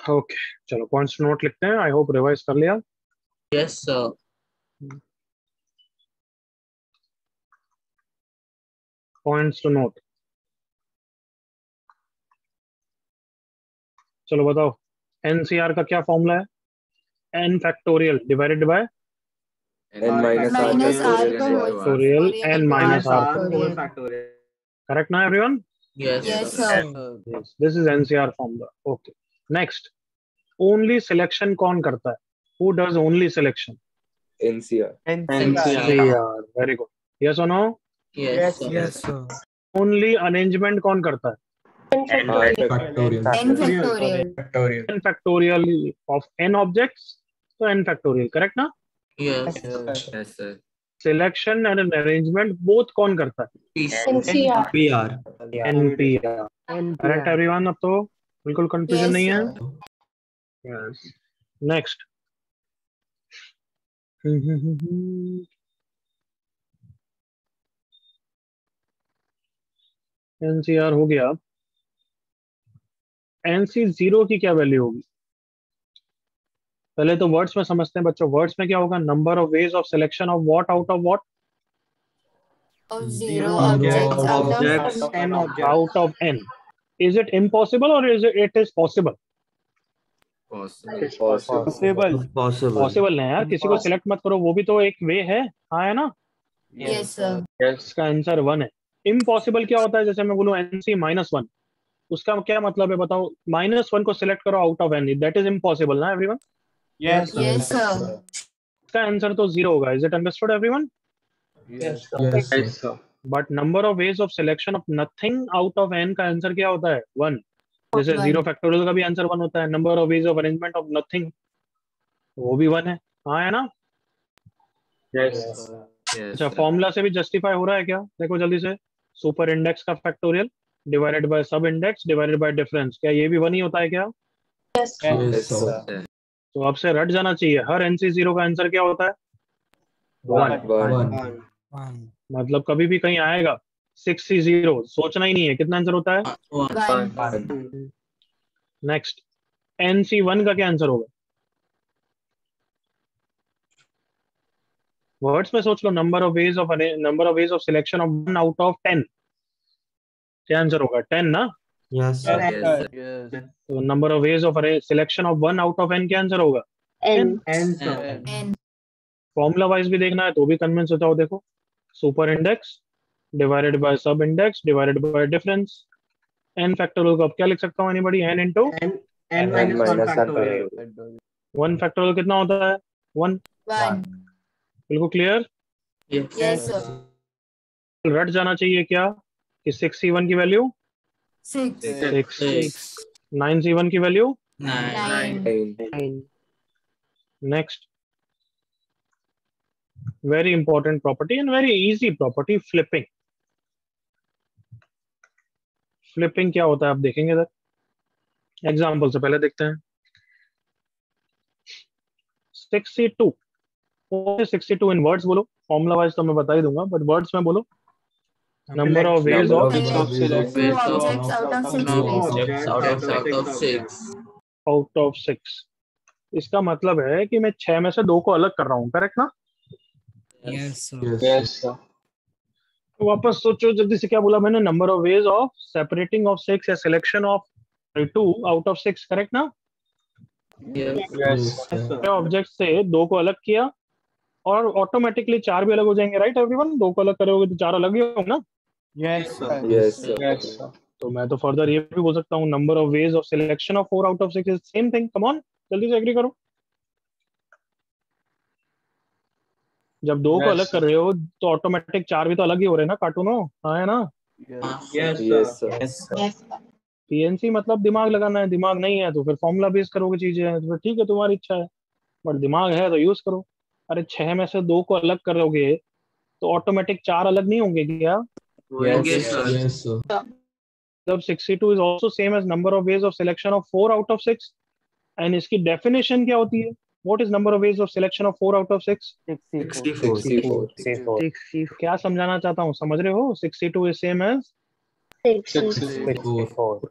ओके चलो पॉइंट्स नोट लिखते हैं. आई होप रिवाइज कर लिया.
Yes, sir.
Points to note. चलो बताओ एनसीआर का क्या फॉर्मूला है? n factorial divided by
n minus r
Minus r
factorial
का
into r.
factorial n minus r.
whole factorial.
Correct now, everyone?
Yes,
Yes,
sir.
sir.
Yes. This is NCR formula. Okay. Next. Only selection कौन करता है? Who does only selection?
NCR.
NCR. Very good. Yes or no?
Yes, sir.
Yes, sir.
Only arrangement कौन करता है?
R factorial.
N factorial.
n factorial of n objects. So n factorial. Correct ना?
Yes.
Yes, sir.
Selection and an arrangement both कौन करता है?
Peace.
NCR.
PR.
NPR. Correct everyone? अब तो बिल्कुल confusion
Yes,
नहीं है?
sir.
Yes. Next. NCR हो गया. NC0 की क्या वैल्यू होगी? पहले तो वर्ड्स में समझते हैं बच्चों. वर्ड्स में क्या होगा? Number of ways of selection of what out of what?
Of zero objects out of
N objects.
Out of n. Is it impossible or is it is possible?
Possible.
Possible है यार. किसी को सिलेक्ट मत करो, वो भी तो एक वे है. हाँ है ना?
Yes, sir.
इसका आंसर 1 है. इम्पॉसिबल क्या होता है? जैसे मैं बोलूं NC-1, उसका क्या मतलब है बताओ? -1 को सिलेक्ट करो out of n. That is impossible ना एवरीवन?
Yes.
Yes, sir.
इसका आंसर तो 0 होगा. Is it understood everyone?
Yes, sir.
But number of ways of selection of nothing out of n का आंसर क्या होता है? 1. जैसे
One.
0 फैक्टोरियल का भी आंसर 1 होता है. Number of ways of arrangement of nothing, वो भी 1 है. हाँ है ना? अच्छा, फॉर्मूला से भी जस्टिफाई हो रहा है क्या? देखो जल्दी से. सुपर इंडेक्स का factorial divided by sub index divided by difference, क्या ये भी 1 ही होता है क्या?
Yes.
Yes, sir.
तो अब से रट जाना चाहिए. हर NC0 का आंसर क्या होता है? 1.
1.
One.
मतलब कभी भी कहीं आएगा 6C0, सोचना ही नहीं है. कितना आंसर होता है?
One.
1.
नेक्स्ट. NC1 का क्या आंसर होगा? वर्ड्स में सोच लो. Number of ways of selection of 1 out of 10. क्या आंसर होगा? 10 ना?
Yes, sir.
तो number of ways of selection of 1 out of n क्या आंसर होगा?
N.
N, sir.
N.
Formula wise भी देखना है तो भी कन्विंस हो जाओ. देखो, super index divided by sub index divided by difference. n factorial को अब क्या लिख सकता हूँ? Anybody? n into
N minus 1 factorial.
1 factorial कितना होता है? 1.
1.
बिल्कुल क्लियर.
Yes.
Yes, sir.
रट जाना चाहिए क्या कि 6C1 की वैल्यू
6.
6. 9C1 की value.
9.
9.
Next. Very important property and very easy property, flipping. Flipping क्या होता है आप देखेंगे इधर. एग्जाम्पल से पहले देखते हैं. 62. 62 इन वर्ड्स बोलो. फॉर्मूला वाइज तो मैं बता ही दूंगा, बट वर्ड्स में बोलो. Number of ways of
Two objects out of 6
No
ways.
objects out of 6.
Out of 6. इसका मतलब है कि मैं 6 में से 2 को अलग कर रहा हूँ. करेक्ट ना?
Yes, sir.
Yes, sir.
तो वापस सोचो जल्दी से. क्या बोला मैंने? Number of ways of separating of 6 या selection of 2 out of 6. Correct ना?
Yes.
Yes, sir.
ऑब्जेक्ट से 2 को अलग किया और ऑटोमेटिकली 4 भी अलग हो जाएंगे. Right everyone? 2 को अलग करोगे तो 4 अलग ही होंगे ना?
Yes, sir.
Yes, sir.
Yes, sir.
तो मैं तो फर्दर ये भी बोल सकता हूँ number of ways of selection of 4 out of 6 is same thing. Come on, जल्दी से एग्री करो. जब दो को
Yes,
अलग कर रहे हो तो ऑटोमेटिक चार भी तो अलग ही हो रहे हैं ना कार्टूनों, हाँ है ना।
Yes,
Yes,
sir.
sir.
Yes, sir.
Yes.
PNC मतलब दिमाग लगाना है, दिमाग नहीं है तो फिर फॉर्मूला बेस करोगे चीजें, तो फिर ठीक है तुम्हारी इच्छा है, बट दिमाग है तो यूज करो। अरे छह में से दो को अलग करोगे तो ऑटोमेटिक चार अलग नहीं होंगे क्या?
होंगे
Yes,
सर।
yes, sir.
मतलब 62 is also same as number of ways of selection of 4 out of 6। And इसकी डेफिनेशन क्या होती है? What is number of ways of selection of 4 out of 6?
64।
64.
64.
क्या समझाना चाहता हूँ, समझ रहे हो? 62 इज सेम एज,
64.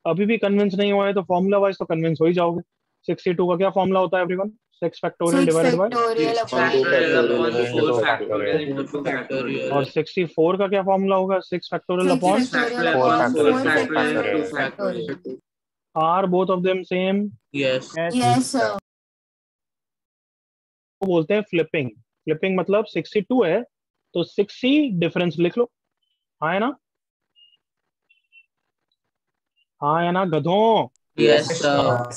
अभी भी कन्विंस नहीं हुआ है तो फॉर्मूला वाइज तो कन्विंस हो ही जाओगे। 62 का क्या फॉर्मूला होता है everyone? 6 factorial
6
divided by,
factorial upon
factorial upon 4
Two
factorial
factorial.
Into factorial.
और 64 का क्या फॉर्मूला होगा? 6 factorial
6
upon,
factorial
factorial
upon
upon 4
4
factorial
factorial
into
to factorial.
Factorial.
Are both of them same,
yes.
Yes, sir.
वो बोलते हैं फ्लिपिंग। फ्लिपिंग मतलब 62 है तो 6C डिफरेंस लिख लो, हाँ है ना? हाँ है ना गधों?
Yes sir.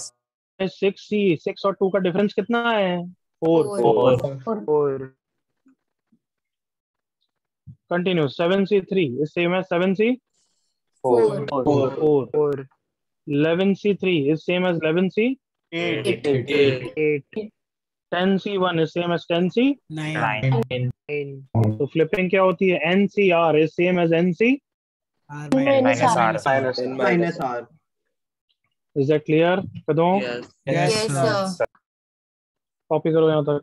6C, 6 और 2 का डिफरेंस कितना है? 4।
4.
4.
Continue. 7C3 is same as 7C
4.
4।
4.
11C3 is same as 11C
8.
8।
8.
10C1 is same as 10C।
9.
9.
तो फ्लिपिंग क्या होती है? NCR is same as NC।
R
Minus R.
N
Minus R.
Is that clear? कदों
yes.
Yes,
Yes,
sir.
sir.
Copy करो यहाँ तक।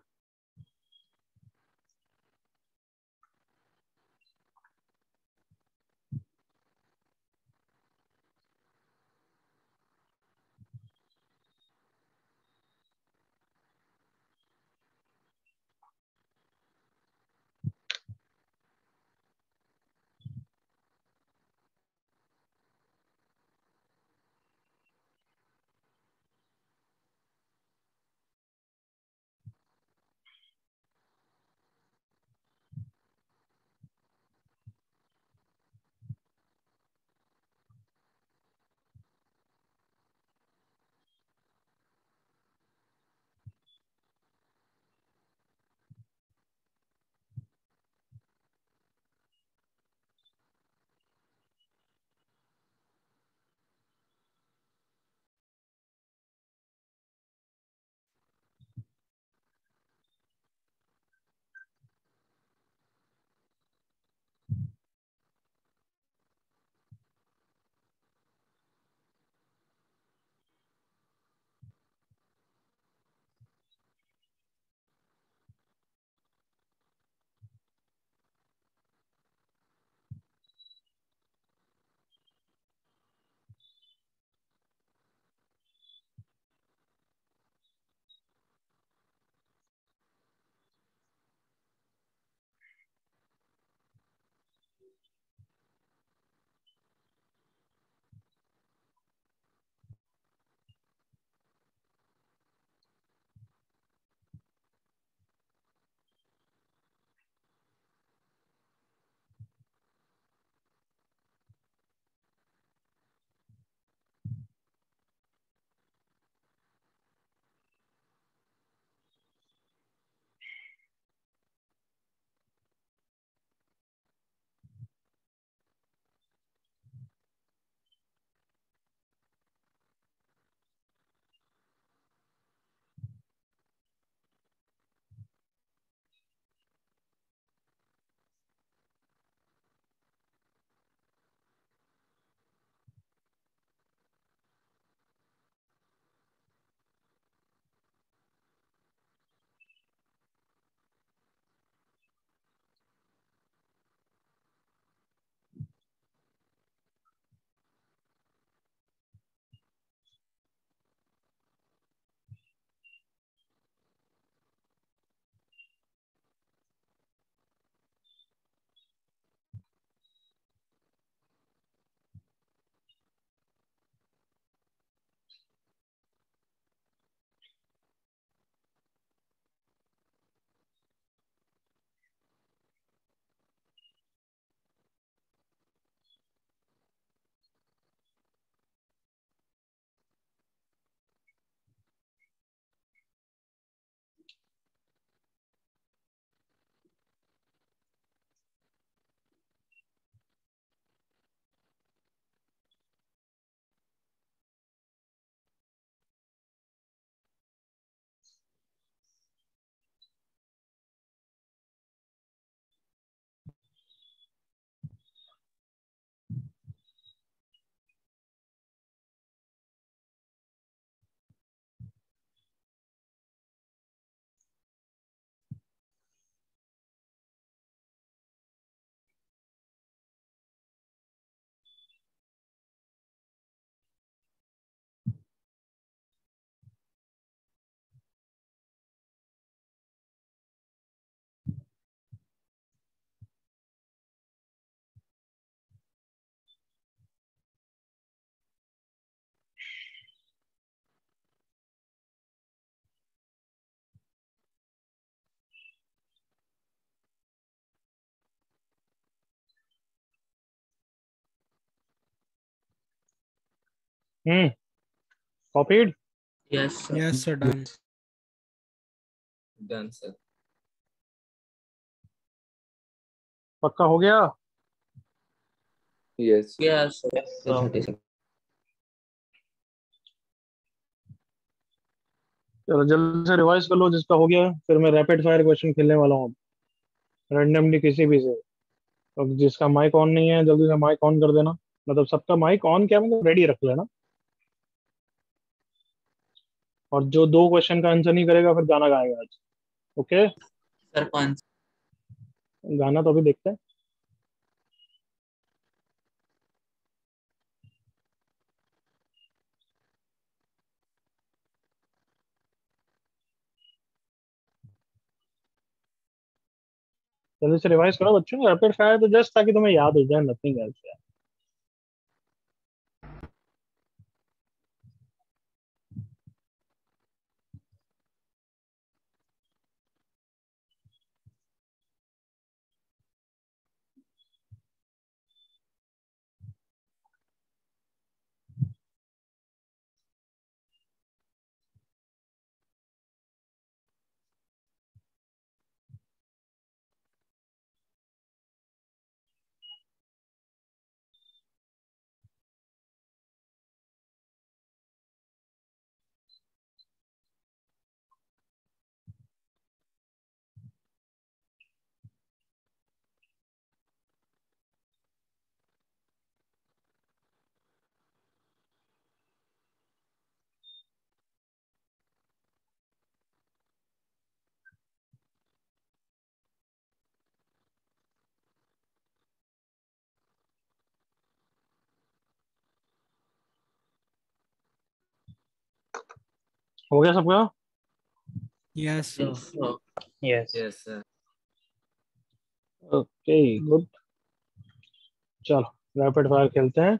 Copied?
Yes, sir.
Yes, sir. Done.
Done, sir.
पक्का हो गया?
Yes.
Yes, sir.
Yes, sir.
37.
चलो जल्दी से रिवाइज कर लो जिसका हो गया, फिर मैं रैपिड फायर क्वेश्चन खेलने वाला हूँ रैंडमली किसी भी से। तो जिसका माइक ऑन नहीं है जल्दी से माइक ऑन कर देना, मतलब सबका माइक ऑन क्या मतलब रेडी रख लेना। और जो 2 क्वेश्चन का आंसर नहीं करेगा फिर गाना गाएगा आज। ओके,
सरपंच।
गाना तो अभी देखते हैं। जल्दी से रिवाइज करो बच्चों, रैपिड फायर तो जस्ट ताकि तुम्हें याद हो जाए, नथिंग एल्स। हो गया सबका?
Yes, sir.
Yes, sir.
Yes.
Yes, sir.
Okay good, चलो रैपिड फायर खेलते हैं।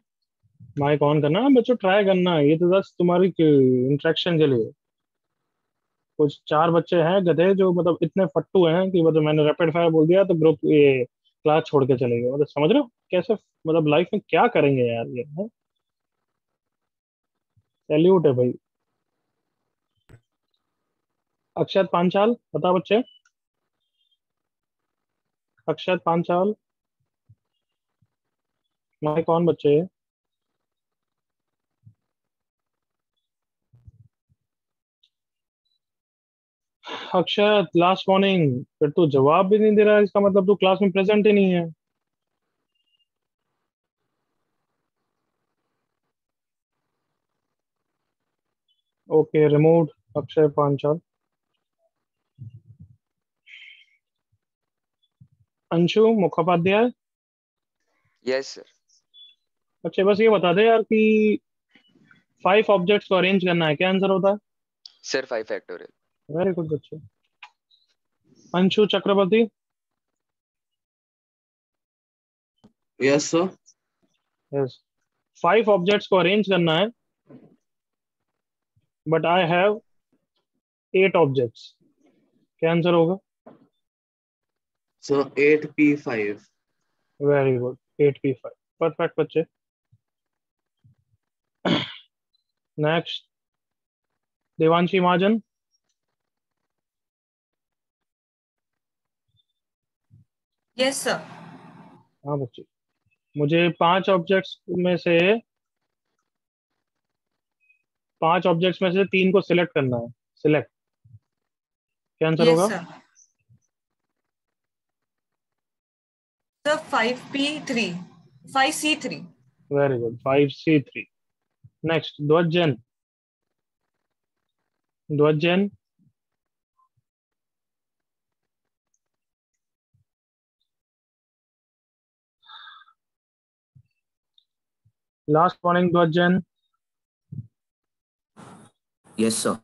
माइक ऑन करना बच्चों, ट्राई करना, ये तो बस तुम्हारी इंटरेक्शन के लिए। कुछ 4 बच्चे हैं गधे जो मतलब इतने फट्टू हैं कि मतलब मैंने रैपिड फायर बोल दिया तो ग्रुप ये क्लास छोड़ के चले गए। मतलब समझ रहे हो कैसे मतलब लाइफ में क्या करेंगे यार ये है? सैल्यूट है भाई। अक्षत पांचाल बता बच्चे, अक्षत पांचाल माइक ऑन बच्चे। अक्षत लास्ट वार्निंग, फिर तू जवाब भी नहीं दे रहा है इसका मतलब तू क्लास में प्रेजेंट ही नहीं है। Okay removed Akshay Panchal. Anshu Mukhopadhyay,
Yes, sir.
अच्छा बस ये बता दे यार कि 5 ऑब्जेक्ट्स को अरेंज करना है, क्या आंसर होता है?
Sir, 5 factorial.
वेरी गुड बच्चे। अंशु चक्रवर्ती,
Yes, sir.
यस 5 ऑब्जेक्ट्स को अरेंज करना है बट आई हैव 8 ऑब्जेक्ट्स, क्या आंसर होगा?
So 8P5.
Very good 8p5, perfect बच्चे। नेक्स्ट देवांशी महाजन,
यस सर।
हाँ बच्चे, मुझे 5 ऑब्जेक्ट्स में से 3 को सिलेक्ट करना है, सिलेक्ट, क्या आंसर
यस
होगा?
Sir. Sir 5P3, 5C3।
Very good 5c3। Next ध्वज जैन, ध्वज जैन, लास्ट वार्निंग ध्वज जैन।
Yes, sir.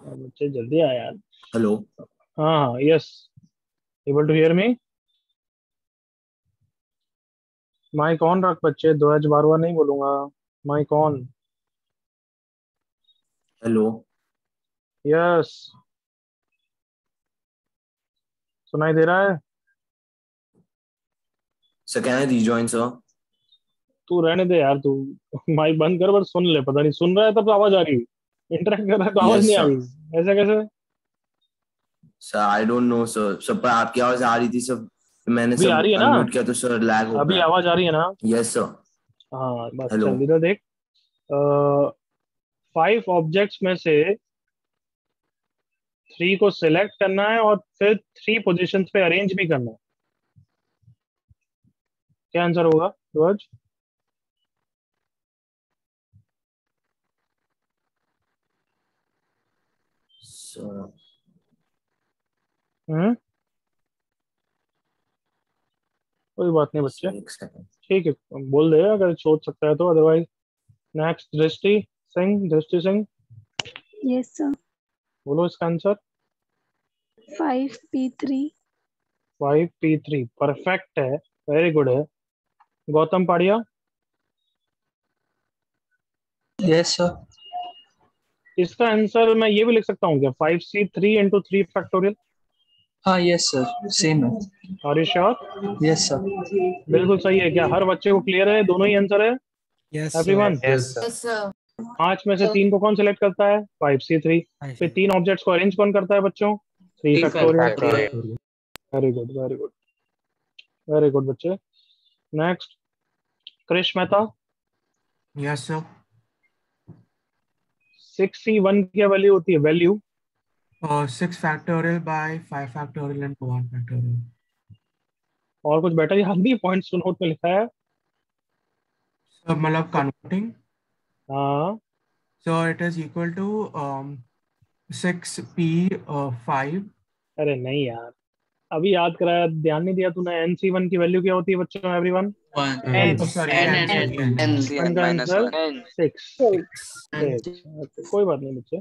बच्चे जल्दी आया यार।
Hello.
हाँ हाँ yes, able to hear me? Mike on रख बच्चे, ध्वज बार बार नहीं बोलूंगा, माइक ऑन।
Hello.
यस सुनाई दे रहा है?
Sir, can I rejoin, sir?
तू रहने दे यार, तू माइक बंद कर, पर सुन ले। पता नहीं सुन रहा है तब तो आवाज आ रही है, इंटरेक्ट कर रहा है तो आवाज
Yes,
नहीं आ
sir.
रही, ऐसा कैसे?
Sir I don't know sir. Sir पर आपकी आवाज आ रही थी सर, मैंने
अभी आ
सब
रही है ना?
अनम्यूट किया तो सर लैग हो
अभी
गया।
आवाज आ रही है ना?
Yes sir.
हाँ बस
हेलो।
चल इधर देख। 5 ऑब्जेक्ट्स में से 3 को सिलेक्ट करना है और फिर 3 पोजीशंस पे अरेंज भी करना है। क्या आंसर होगा ध्वज?
सर
कोई बात नहीं बच्चे,
एक सेकंड।
ठीक है बोल दे अगर सोच सकता है तो, अदरवाइज नेक्स्ट दृष्टि सिंह
Yes, sir.
बोलो इसका आंसर।
5p3.
5p3 परफेक्ट है, वेरी गुड है। Gautam Padiya,
Yes, sir.
इसका आंसर मैं ये भी लिख सकता हूँ क्या? 5c3 into 3 factorial.
हाँ, yes, sir. Same है.
Are you sure?
Yes, sir.
बिल्कुल सही है। क्या हर बच्चे को क्लियर है? दोनों ही आंसर है
Yes, sir.
Everyone?
Yes, sir.
Yes, sir.
5 में से 3 को कौन सिलेक्ट करता है? 5c3। फिर 3 ऑब्जेक्ट्स को अरेंज कौन करता है बच्चों? 3 factorial.
Factorial.
Very good very good very good बच्चे। नेक्स्ट कृष मेहता,
Yes, sir.
6c1 की क्या वैल्यू होती है? Value
6 factorial by 5 factorial and 1 factorial.
और कुछ बेटर याद नहीं? पॉइंट्स तो नोट में लिखा है।
So मतलब converting.
हाँ
So it is equal to 6p5.
अरे नहीं यार, अभी याद कराया, ध्यान नहीं दिया तूने। NC1 की वैल्यू क्या होती है बच्चों everyone?
N.
Oh, sorry.
N.
N.
N.
N.
N.
CN
का
minus
आंसर
1.
6। कोई बात नहीं बच्चे।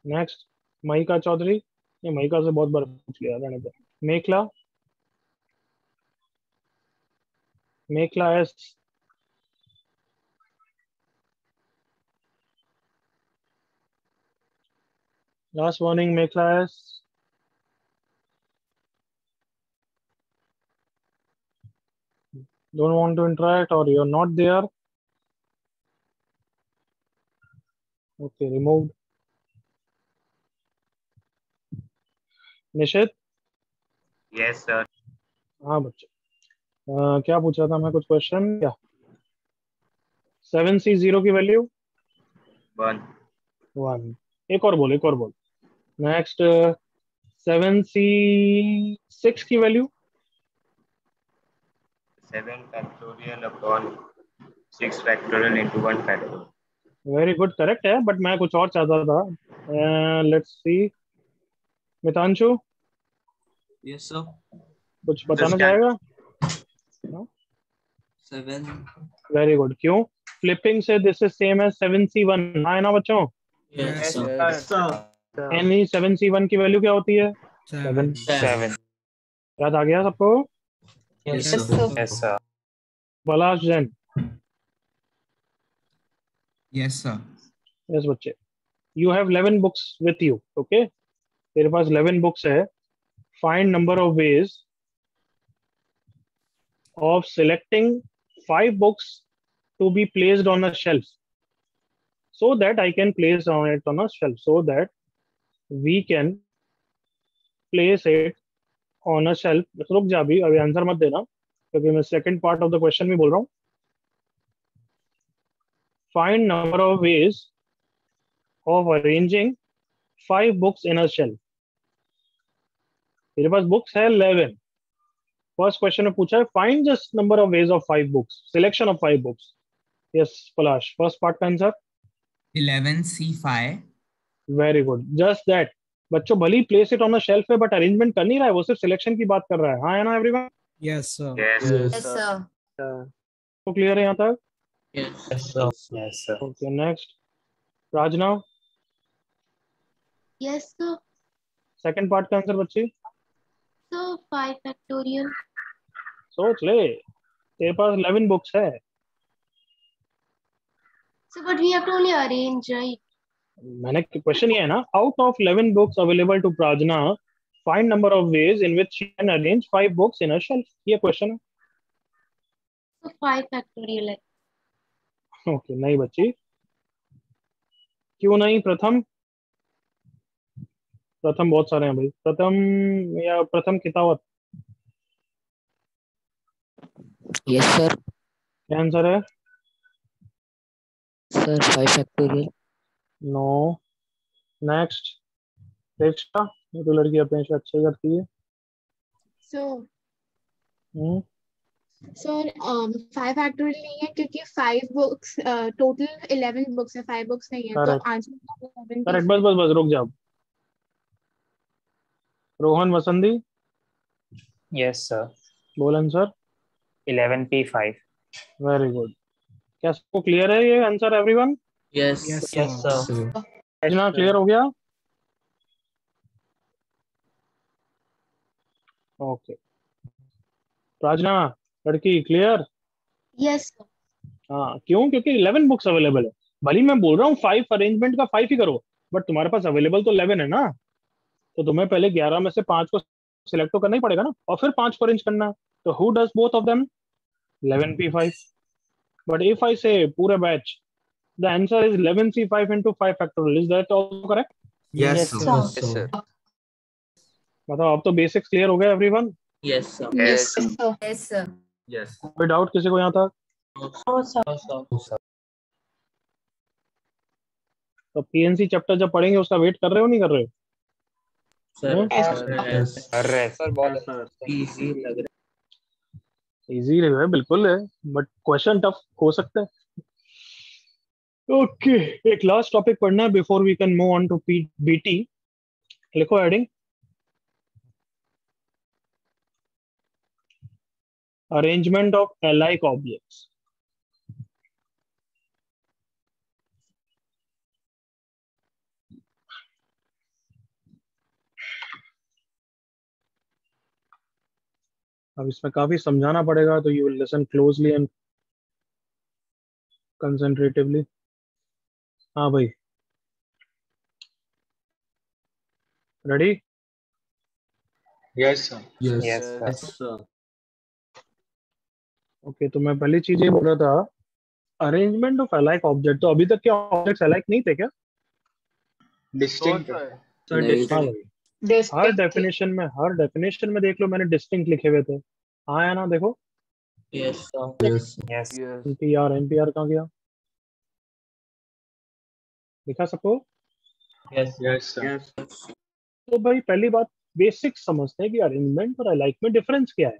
नेक्स्ट महिका चौधरी, ये महिका से बहुत बार पूछ लिया, रहने दे। Mekhala, Mekhala S, last warning Mekhala S. Don't want to interact or you're not there? Okay, removed. Nishit,
Yes, sir.
हाँ बच्चे। क्या पूछ रहा था मैं? कुछ क्वेश्चन क्या? 7c0 की वैल्यू
1.
1। एक और बोल। नेक्स्ट 7c6 की वैल्यू
7 factorial upon 6 factorial into 1 factorial.
Very good, correct है, बट मैं कुछ और चाहता था। Let's see Mitanshu,
yes sir.
कुछ बताना चाहेगा?
7.
वेरी गुड। क्यों? फ्लिपिंग से this is same as 7c1 है ना बच्चों?
Yes sir.
एनी 7c1 की वैल्यू क्या होती है?
7.
7.
याद आ गया सबको?
Yes
Yes,
sir.
sir.
Yes, sir.
Palash Jain,
Yes, sir.
Yes बच्चे। You have 11 books with you, okay? तेरे पास 11 बुक्स है। Find number of ways of selecting 5 books to be placed on a shelf so that I can place on it on a shelf, so that we can place it on a shelf. रुक जा, अभी आंसर मत देना क्योंकि मैं second part of the question भी बोल रहा हूँ। Find number of ways of arranging 5 books in a shelf. तेरे पास बुक्स है 11। फर्स्ट क्वेश्चन में पूछा है find just number of ways of 5 books, selection of 5 books. Yes Palash, first part का answer
11c5.
Very good, just that. बच्चों भले ही place it on a shelf है बट अरेंजमेंट कर नहीं रहा है, वो सिर्फ सिलेक्शन की बात कर रहा है। हाँ है ना everyone?
Yes, sir.
Yes.
Yes, sir.
तो क्लियर है यहाँ तक?
Yes
Yes, sir.
Okay next Rajna,
Yes, sir.
Second part का आंसर बच्चे
So 5 factorial.
सोच ले, तेरे पास 11 बुक्स है।
So but we have to only arrange, right?
मैंने क्वेश्चन ये है ना, out of 11 books available to Prajna find number of ways in which she can arrange 5 books in a shelf, ये क्वेश्चन है।
तो 5 फैक्टोरियल है।
ओके, नहीं बच्ची, क्यों नहीं? प्रथम प्रथम बहुत सारे हैं भाई। प्रथम या प्रथम कितावत,
यस सर।
क्या आंसर है?
Sir 5 factorial.
नो। नेक्स्ट, प्रेक्षा, ये तो लड़की अपने से अच्छे करती है।
सो
हम्म,
सर 5 फैक्टोरियल नहीं है क्योंकि 5 बुक्स टोटल 11 बुक्स है, 5 बुक्स नहीं है, तो
करेक्ट
आंसर 11
करेक्ट, बस बस बस रुक जाओ। रोहन वसंती,
यस सर,
बोलन सर।
11p5।
Very good. क्या सबको क्लियर है ये answer everyone?
Yes
Yes,
yes
sir.
Sir.
प्रार्थना क्लियर हो गया? ओके, प्रार्थना लड़की क्लियर?
यस
हाँ, क्यों? क्योंकि 11 बुक्स अवेलेबल है। भले ही मैं बोल रहा हूँ 5 अरेंजमेंट का 5 ही करो, बट तुम्हारे पास अवेलेबल तो 11 है ना, तो तुम्हें पहले 11 में से 5 को सिलेक्ट तो करना ही पड़ेगा ना, और फिर 5 को अरेंज करना है। तो who does both of them? 11p5। But if I से पूरे batch, the answer is 11c5 into 5 factorial, is that also correct?
Yes,
yes
sir.
Yes, sir.
बताओ, अब तो बेसिक्स क्लियर हो गए everyone?
Yes sir.
Yes.
Yes, sir.
Yes.
कोई डाउट किसी को यहाँ तक? तो पीएनसी चैप्टर जब पढ़ेंगे उसका वेट कर रहे हो नहीं कर रहे हो?
सर
कर रहे
सर बहुत
इजी लग रहा
इजी है, बिल्कुल है, बट क्वेश्चन टफ हो सकता है। ओके, एक लास्ट टॉपिक पढ़ना है before we can move on to BT. लिखो heading, arrangement of alike objects. अब इसमें काफी समझाना पड़ेगा, तो you will listen closely and concentratively. हाँ भाई, ready?
Yes, sir.
Yes sir.
Okay, तो मैं पहली चीज ये बोल रहा था, अरेंजमेंट ऑफ alike ऑब्जेक्ट। तो अभी तक क्या ऑब्जेक्ट्स alike नहीं थे क्या?
Distinct.
नहीं
हाँ भाई, हर डेफिनेशन में देख लो, मैंने डिस्टिंक्ट लिखे हुए थे। हाँ या ना? देखो,
यस सर।
यस
एनपीआर कहाँ गया? दिखा सबको?
Yes, sir.
तो भाई पहली बात, बेसिक समझते हैं कि अरेंजमेंट और alike में डिफरेंस क्या है।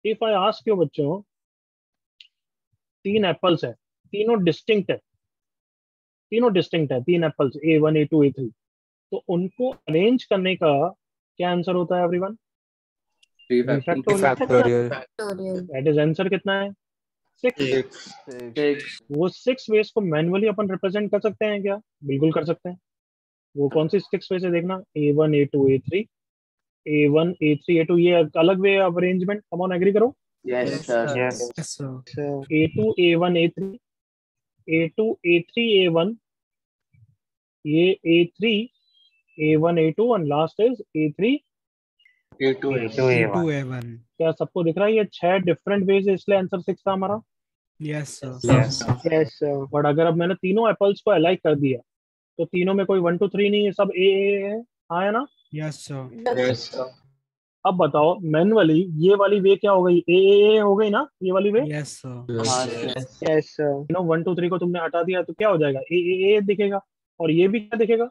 इफ आई आस्क यू बच्चों, 3 एप्पल्स है, तीनों डिस्टिंक्ट है, 3 एप्पल्स, A1 A2 A3, तो उनको अरेंज करने का क्या आंसर होता है everyone?
3 factorial.
That is answer कितना है? 6। वो 6 वेज को मैन्युअली अपन रिप्रेजेंट कर सकते हैं क्या? बिल्कुल कर सकते हैं। वो कौन सी 6 वेज है देखना, A1 A2 A3, A1 A3 A2, ये अलग way of arrangement. Come on, agree करो।
Yes, sir.
Yes
Yes, sir.
A2 A1 A3, A2 A3 A1, ये A3 A1 A2 and last is A3
A2.
A1.
क्या सबको दिख रहा है? ये 6 डिफरेंट वेज है, इसलिए आंसर 6 था हमारा।
Yes, sir.
यस
बट अगर अब मैंने तीनों एप्पल्स को अलाइक कर दिया, तो तीनों में कोई 1 2 3 नहीं है, सब ए है। हाँ या ना?
Yes, sir.
Yes, sir.
अब बताओ, मैनुअली ये वाली वे क्या हो गई? ए हो गई ना ये वाली वे?
Yes, sir.
Yes sir. 1 2 3 को तुमने हटा दिया तो क्या हो जाएगा? ए दिखेगा, और ये भी क्या दिखेगा?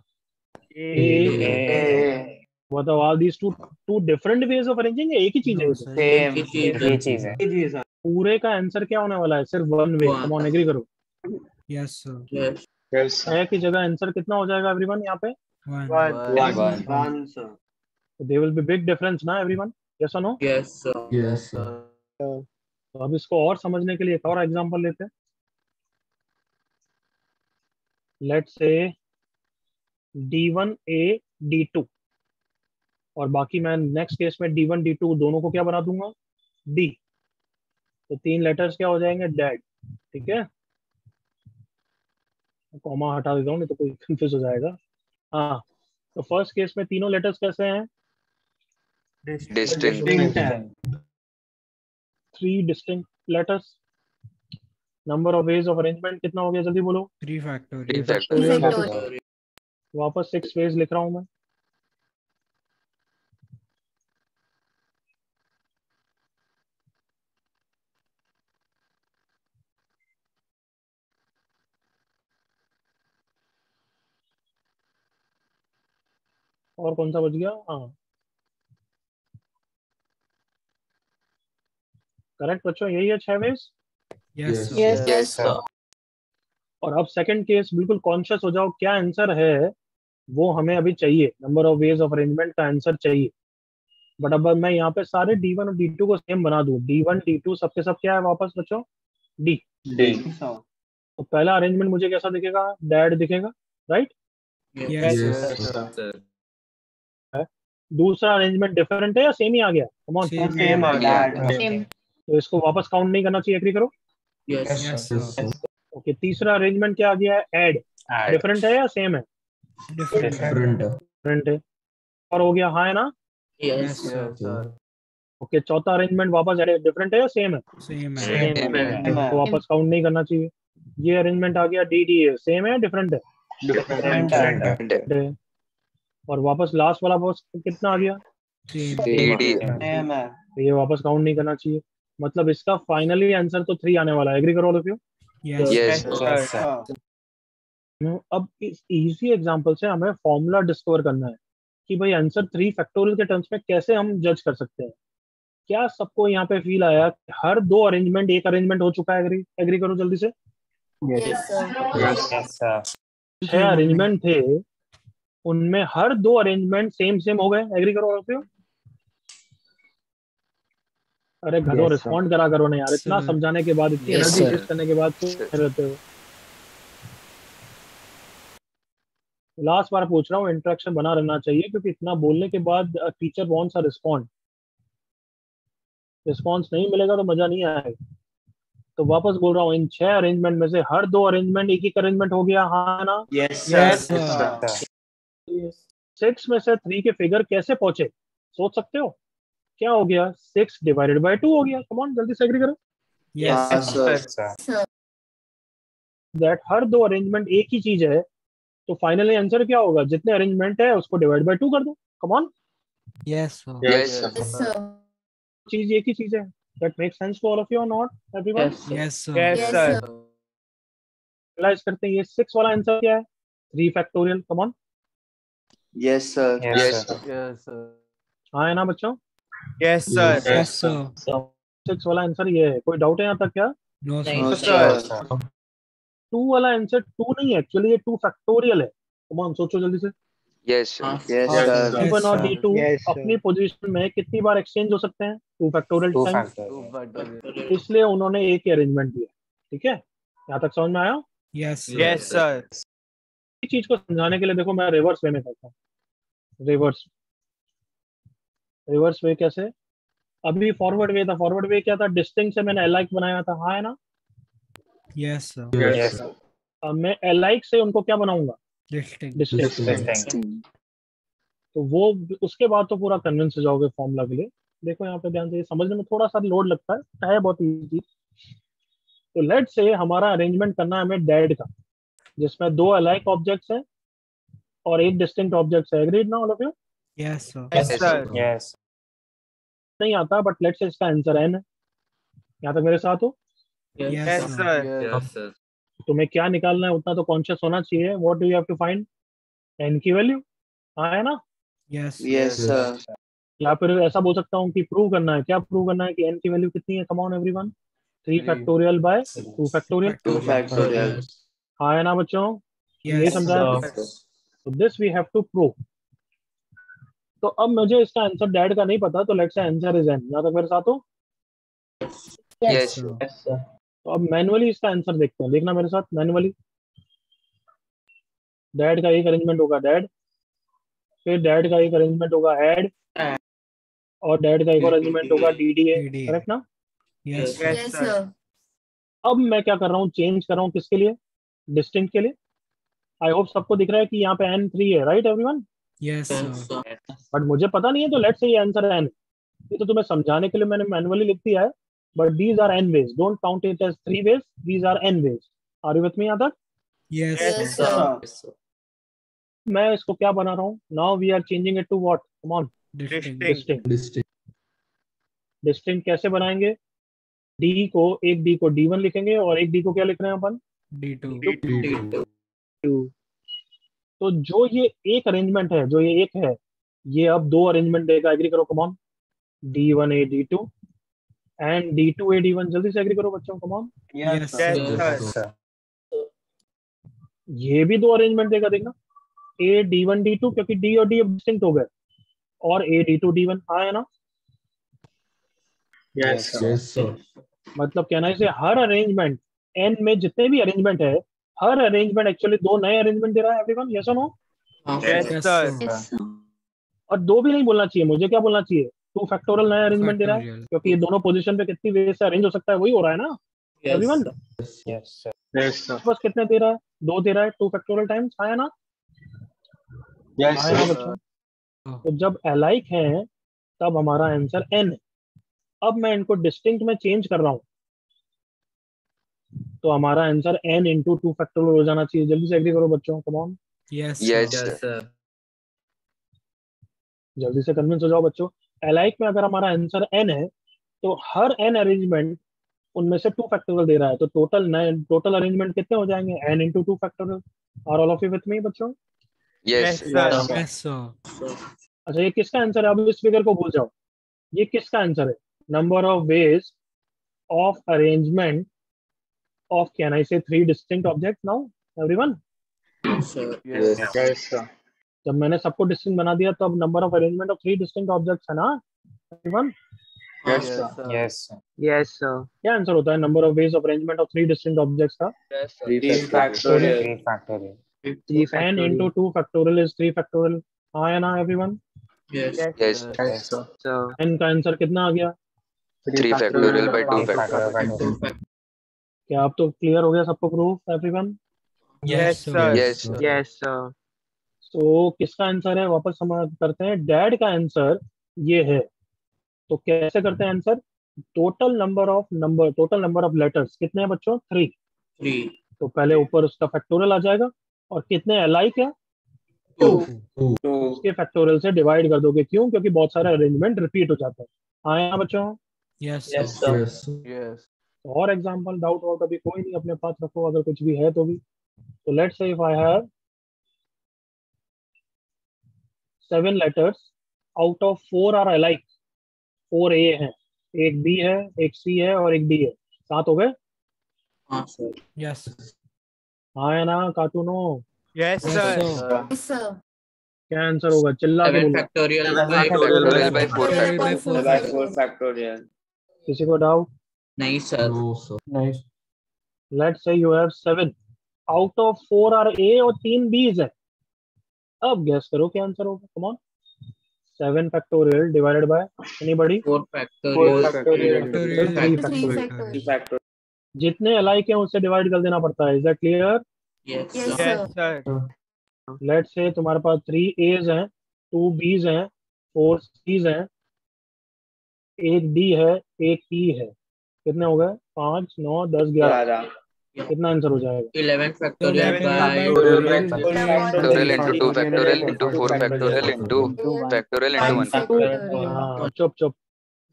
ए। बताओ, are these two different ways of arranging? एक ही चीज है?
ये चीज है।
पूरे का आंसर क्या होने वाला है? सिर्फ 1 वे। कम ऑन, एग्री करो।
Yes, sir.
Yes, sir.
है की जगह आंसर कितना हो जाएगा एवरीवन यहाँ पे?
1.
One, sir.
There will be big difference ना एवरीवन? यस और no?
Yes sir.
Yes, sir.
तो अब इसको और समझने के लिए एक और एग्जांपल लेते हैं। Let's say D1 A D2, और बाकी मैं नेक्स्ट केस में D1 D2 दोनों को क्या बना दूंगा? D। तो 3 लेटर्स क्या हो जाएंगे? डैड। ठीक है, कॉमा हटा देता हूँ, नहीं तो कोई कंफ्यूज हो जाएगा। हाँ, तो फर्स्ट केस में तीनों लेटर्स कैसे हैं?
Distinct.
3 distinct letters. Number of ways of arrangement कितना हो गया, जल्दी बोलो।
3 factorial.
3 factorial.
वापस 6 वेज लिख रहा हूं मैं। और कौन सा बच गया? हाँ करेक्ट बच्चों, यही है 6 veg.
Yes, sir.
Yes, sir.
और अब सेकंड केस, बिल्कुल कॉन्शियस हो जाओ क्या आंसर है वो हमें अभी चाहिए, number of ways of arrangement का आंसर चाहिए। बट अब मैं यहाँ पे सारे D1 और D2 को सेम बना दूं, D1 D2 सबके सब क्या है वापस बच्चों? D। तो पहला अरेंजमेंट मुझे कैसा दिखेगा? डैड दिखेगा, right?
Yes,
Yes,
sir.
sir.
दूसरा अरेंजमेंट डिफरेंट है या सेम ही आ गया? Come on,
Same.
Same.
तो इसको वापस काउंट नहीं करना चाहिए, एग्री करो।
Yes,
Yes, sir.
ओके, तीसरा अरेंजमेंट क्या आ गया है? ऐड। डिफरेंट है या सेम है?
Different.
डिफरेंट है। और हो गया, हाँ है ना?
yes,
sir.
ओके, चौथा अरेंजमेंट वापस ऐड, डिफरेंट है या सेम है?
Same.
तो वापस काउंट नहीं करना चाहिए। ये अरेंजमेंट आ गया DD है, सेम है डिफरेंट है?
different.
है। और वापस लास्ट वाला बॉक्स कितना आ गया?
Same.
तो ये वापस काउंट नहीं करना चाहिए। मतलब इसका फाइनली आंसर तो 3 आने वाला है, एग्री करो all of you.
Yes.
Yes,
sir.
अब इस इजी एग्जांपल से हमें फॉर्मूला डिस्कवर करना है कि भाई आंसर 3 फैक्टोरियल के टर्म्स में कैसे हम जज कर सकते हैं। क्या सबको यहाँ पे फील आया कि हर 2 अरेंजमेंट एक अरेंजमेंट हो चुका है? एग्री करो जल्दी से।
Yes, sir.
Yes, sir.
6 arrangement थे, उनमें हर 2 अरेंजमेंट सेम हो गए, एग्री करो ऑल ऑफ यू। अरे घरों
Yes,
रिस्पॉन्ड करा करो ना यार, इतना
Sir.
समझाने के बाद, इतनी
Yes,
एनर्जी
sir.
वेस्ट करने के बाद क्यों रहते हो? लास्ट बार पूछ रहा हूँ, इंटरेक्शन बना रहना चाहिए, क्योंकि इतना बोलने के बाद teacher wants a respond. Response नहीं मिलेगा तो मजा नहीं आएगा। तो वापस बोल रहा हूँ, इन 6 अरेंजमेंट में से हर 2 अरेंजमेंट एक ही अरेंजमेंट हो गया, हाँ ना?
Yes,
Yes,
sir.
sir.
6 में से 3 के फिगर कैसे पहुंचे, सोच सकते हो? क्या हो गया? 6 डिवाइडेड बाय 2 हो गया। कम ऑन, जल्दी से एग्री करो।
Yes.
हाँ sir.
Sir.
That her 2 arrangement एक ही चीज है, तो फाइनली आंसर क्या होगा? जितने अरेंजमेंट है उसको डिवाइड बाय 2 कर दो। कम on,
Yes, sir.
Yes,
Yes, sir.
चीज एक ही चीज है। That makes sense to all of you और not everyone?
Yes, sir.
Yes, sir.
Yes,
Yes,
sir.
sir.
Realize करते हैं ये 6 वाला आंसर क्या है? 3 factorial. Come on,
Yes, sir.
Yes, sir.
Yes, sir.
हाँ है ना बच्चों?
Yes, sir.
Yes, sir.
6 वाला आंसर ये है। कोई डाउट है यहाँ तक क्या?
No, sir.
No,
No,
sir.
sir.
2 वाला आंसर 2 नहीं है एक्चुअली, ये 2 फैक्टोरियल है। कम ऑन, सोचो जल्दी से।
Yes, sir.
Yes,
Yes,
sir.
sir.
D1 और
sir.
D2
Yes, sir.
अपनी पोजीशन में कितनी बार एक्सचेंज हो सकते हैं? 2 फैक्टोरियल
Two
टाइम।
factors.
इसलिए उन्होंने एक ही अरेंजमेंट दिया। ठीक है, यहाँ तक समझ में आया?
Yes, sir.
Yes, sir.
इस चीज को समझाने के लिए देखो मैं रिवर्स वे में करता हूँ। रिवर्स वे कैसे? अभी फॉरवर्ड वे था। फॉरवर्ड वे क्या था? डिस्टिंक्ट से मैंने अलाइक बनाया था, हाँ है ना?
Yes, sir.
Yes, sir.
अब मैं अलाइक से उनको क्या बनाऊंगा?
Distinct.
डिस्टिंक्ट।
Distinct.
तो वो उसके बाद तो पूरा कन्विंस हो जाओगे फॉर्मूला के लिए। देखो यहाँ पे ध्यान से, समझने में थोड़ा सा लोड लगता है बहुत इजी। तो लेट से हमारा अरेंजमेंट करना है हमें डैड का, जिसमें 2 अलाइक ऑब्जेक्ट्स हैं और एक डिस्टिंक्ट ऑब्जेक्ट है। एग्रीड ना all of you?
Yes, sir.
Yes, sir. Yes.
नहीं आता, बट लेट से इसका आंसर n है। यहाँ तक मेरे साथ हो?
Yes,
Yes,
sir.
sir.
Yes, sir.
तुम्हें क्या निकालना है उतना तो कॉन्शियस होना चाहिए। What do you have to find? n की वैल्यू, हाँ है ना?
Yes, sir.
Yes, sir.
या फिर ऐसा बोल सकता हूँ कि प्रूव करना है। क्या प्रूव करना है? कि n की वैल्यू कितनी है? Come on everyone, 3 factorial by 2 factorial.
2 factorial.
हाँ है ना बच्चों? ये
Yes,
समझा?
sir.
तो this we have to prove. तो अब मुझे इसका आंसर डैड का नहीं पता, तो let's say answer is n। यहाँ तक मेरे साथ हो?
Yes,
sir.
Yes, sir.
तो अब मैनुअली इसका आंसर देखते हैं। देखना मेरे साथ मैनुअली। डैड का एक अरेंजमेंट होगा डैड, फिर डैड का एक अरेंजमेंट होगा ऐड, और डैड का एक और अरेंजमेंट होगा DDA।
DDA.
करेक्ट ना?
Yes, sir.
Yes,
Yes,
sir.
sir.
अब मैं क्या कर रहा हूँ? चेंज कर रहा हूँ किसके लिए? डिस्टिंक्ट के लिए। आई होप सबको दिख रहा है कि यहाँ पे n3 है, right everyone?
Yes,
Yes,
sir.
sir.
But मुझे पता नहीं है, तो लेट्स से ये आंसर है n। ये तो तुम्हें समझाने के लिए मैंने मैनुअली लिख दिया है। but these are n ways. Don't count it as 3 ways. These are n ways. Are you with me, Adak?
Yes,
Yes,
sir.
sir.
मैं इसको क्या बना रहा हूँ? Now we are changing it to what? Come on.
Distinct.
Distinct कैसे बनाएंगे? D को D1 लिखेंगे और एक D को क्या लिख रहे हैं अपन?
D2.
तो जो ये एक अरेंजमेंट है, जो ये एक है, ये अब 2 अरेंजमेंट देगा. एग्री करो, come on. D1A D2 and D2A D1. जल्दी से एग्री करो बच्चों, कम ऑन.
Yes, sir.
ये भी 2 अरेंजमेंट देगा. देखना, A D1 D2, क्योंकि D और D अब डिस्टिंक्ट हो गए, और A D2 D1. हाँ है ना?
Yes, sir.
मतलब कहना है इसे हर अरेंजमेंट n में जितने भी अरेंजमेंट है, हर अरेंजमेंट एक्चुअली 2 नए अरेंजमेंट दे रहा है. एवरीवन, यस और नो?
Yes, sir.
और 2 भी नहीं बोलना चाहिए, मुझे क्या बोलना चाहिए? 2 फैक्टोरियल नया अरेंजमेंट दे रहा है,
Factorial.
क्योंकि ये दोनों पोजीशन पे कितनी वे से अरेंज हो सकता है, वही हो रहा है ना. Everyone,
Yes, sir.
Yes, sir.
बस कितने दे रहा है? 2 दे रहा है. 2 फैक्टोरियल टाइम्स. आया ना?
Yes,
आया ना
sir.
बच्चों? तो जब अलाइक है तब हमारा आंसर n है. अब मैं इनको डिस्टिंक्ट में चेंज कर रहा हूं, तो हमारा आंसर n इंटू 2 फैक्टोरियल हो जाना चाहिए. जल्दी से एग्री करो बच्चों, कम on.
Yes,
Yes,
sir.
sir.
जल्दी से कन्विंस हो जाओ बच्चों. अलाइक में अगर हमारा आंसर n है, तो हर n अरेंजमेंट उनमें से 2 फैक्टोरियल दे रहा है, तो टोटल अरेंजमेंट कितने हो जाएंगे? n into 2 factorial. Are all of you with me बच्चों?
Yes,
Yes, sir.
अच्छा, ये किसका आंसर है? अब इस फिगर को भूल जाओ. ये किसका आंसर है? Number of ways of arrangement of, can I से 3 distinct object now everyone?
Yes, sir.
Yes, sir.
जब मैंने सबको डिस्टिंक्ट बना दिया, तो अब number of arrangement of 3 distinct objects है ना everyone?
Yes, sir.
Yes, sir.
Yes, sir.
क्या आंसर होता है number of ways of arrangement of 3 distinct objects का?
3 factorial.
3 factorial.
3
n
factorial.
into 2 factorial is 3 factorial. हाँ या ना everyone?
Yes.
Yes.
Yes, sir.
So,
n का आंसर कितना आ गया?
3 factorial by 2
3
factorial.
factorial by 2.
क्या आप तो क्लियर हो गया सबको proof everyone?
Yes, sir.
Yes, sir.
yes, sir.
तो किसका आंसर है? वापस हम करते हैं. डैड का आंसर ये है. तो कैसे करते हैं answer? Total number of letters कितने हैं बच्चों? 3.
3.
तो पहले ऊपर उसका फैक्टोरियल आ जाएगा, और कितने अलाइक है
2.
उसके फैक्टोरियल से डिवाइड कर दोगे. क्यों? क्योंकि बहुत सारे अरेंजमेंट रिपीट हो जाते हैं. आया बच्चों?
Yes,
Yes,
sir.
sir.
और एग्जांपल डाउट वाउट अभी कोई नहीं अपने पास रखो, अगर कुछ भी है तो भी. तो let's say if I have 7 letters out of 4 are alike. 4 A हैं, एक B है, एक C है और एक D है. 7 हो गए?
हाँ, sir.
Yes.
हाँ या ना कार्टूनो?
Yes,
Yes,
sir.
sir.
Yes, sir.
क्या आंसर होगा? चिल्ला के
7
बोलो.
factorial by
Factorial by 4
Factorial by
factorial.
4
By
factorial.
4 factorial.
किसी को डाउट?
नहीं, sir.
Nice.
Let's say you have 7 out of 4 are A और 3 B's है. अब गैस करो क्या आंसर होगा. Come on. 7 factorial divided by anybody?
4 factorial.
Factorial.
3
Factorial.
factorial.
3 factorial.
जितने अलाइक हैं उससे डिवाइड कर देना पड़ता है. Is that clear?
Yes,
Yes,
sir.
Yes, sir.
Let's say तुम्हारे पास 3 A's हैं, 2 B's हैं, 4 C's हैं, एक D है, एक E है. कितने हो गए? 5, 9, 10, 11.
11.
कितना आंसर हो जाएगा?
11 factorial by
Factorial into 2 factorial into 4 factorial into factorial into 1 factorial.
हाँ, चुप.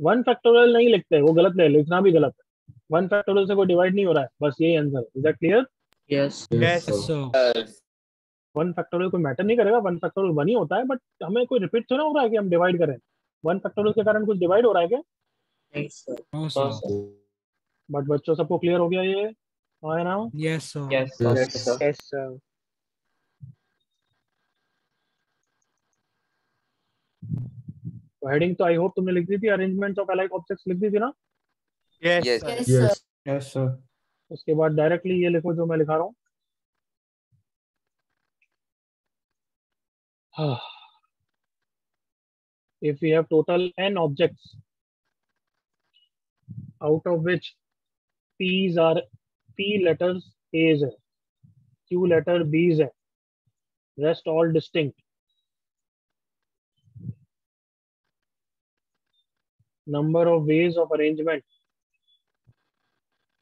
1 फैक्टोरियल नहीं लिखते, वो गलत है, लिखना भी गलत है. 1 फैक्टोरियल से कोई डिवाइड नहीं हो रहा है, बस यही आंसर है. Is that clear?
Yes.
Yes,
Yes, sir.
1 factorial कोई मैटर नहीं करेगा. 1 फैक्टोरियल 1 ही होता है, बट हमें कोई रिपीट तो ना हो रहा है कि हम डिवाइड करें. 1 फैक्टोरियल के कारण कुछ डिवाइड हो रहा है क्या?
नहीं, sir.
No, sir.
बट बच्चों सबको क्लियर हो गया ये? हाँ ना?
Yes, sir.
Yes,
Yes, sir.
Yes, sir.
तो हेडिंग तो आई होप तुमने लिख दी थी. अरेंजमेंट्स ऑफ अलाइक ऑब्जेक्ट्स लिख दी थी ना?
Yes,
Yes.
sir.
Yes, sir.
Yes, sir.
उसके बाद डायरेक्टली ये लिखो जो मैं लिखा रहा हूँ. If we have total n objects, out of which P's are P letters A's है, Q letter B's है, rest all distinct. Number of ways of arrangement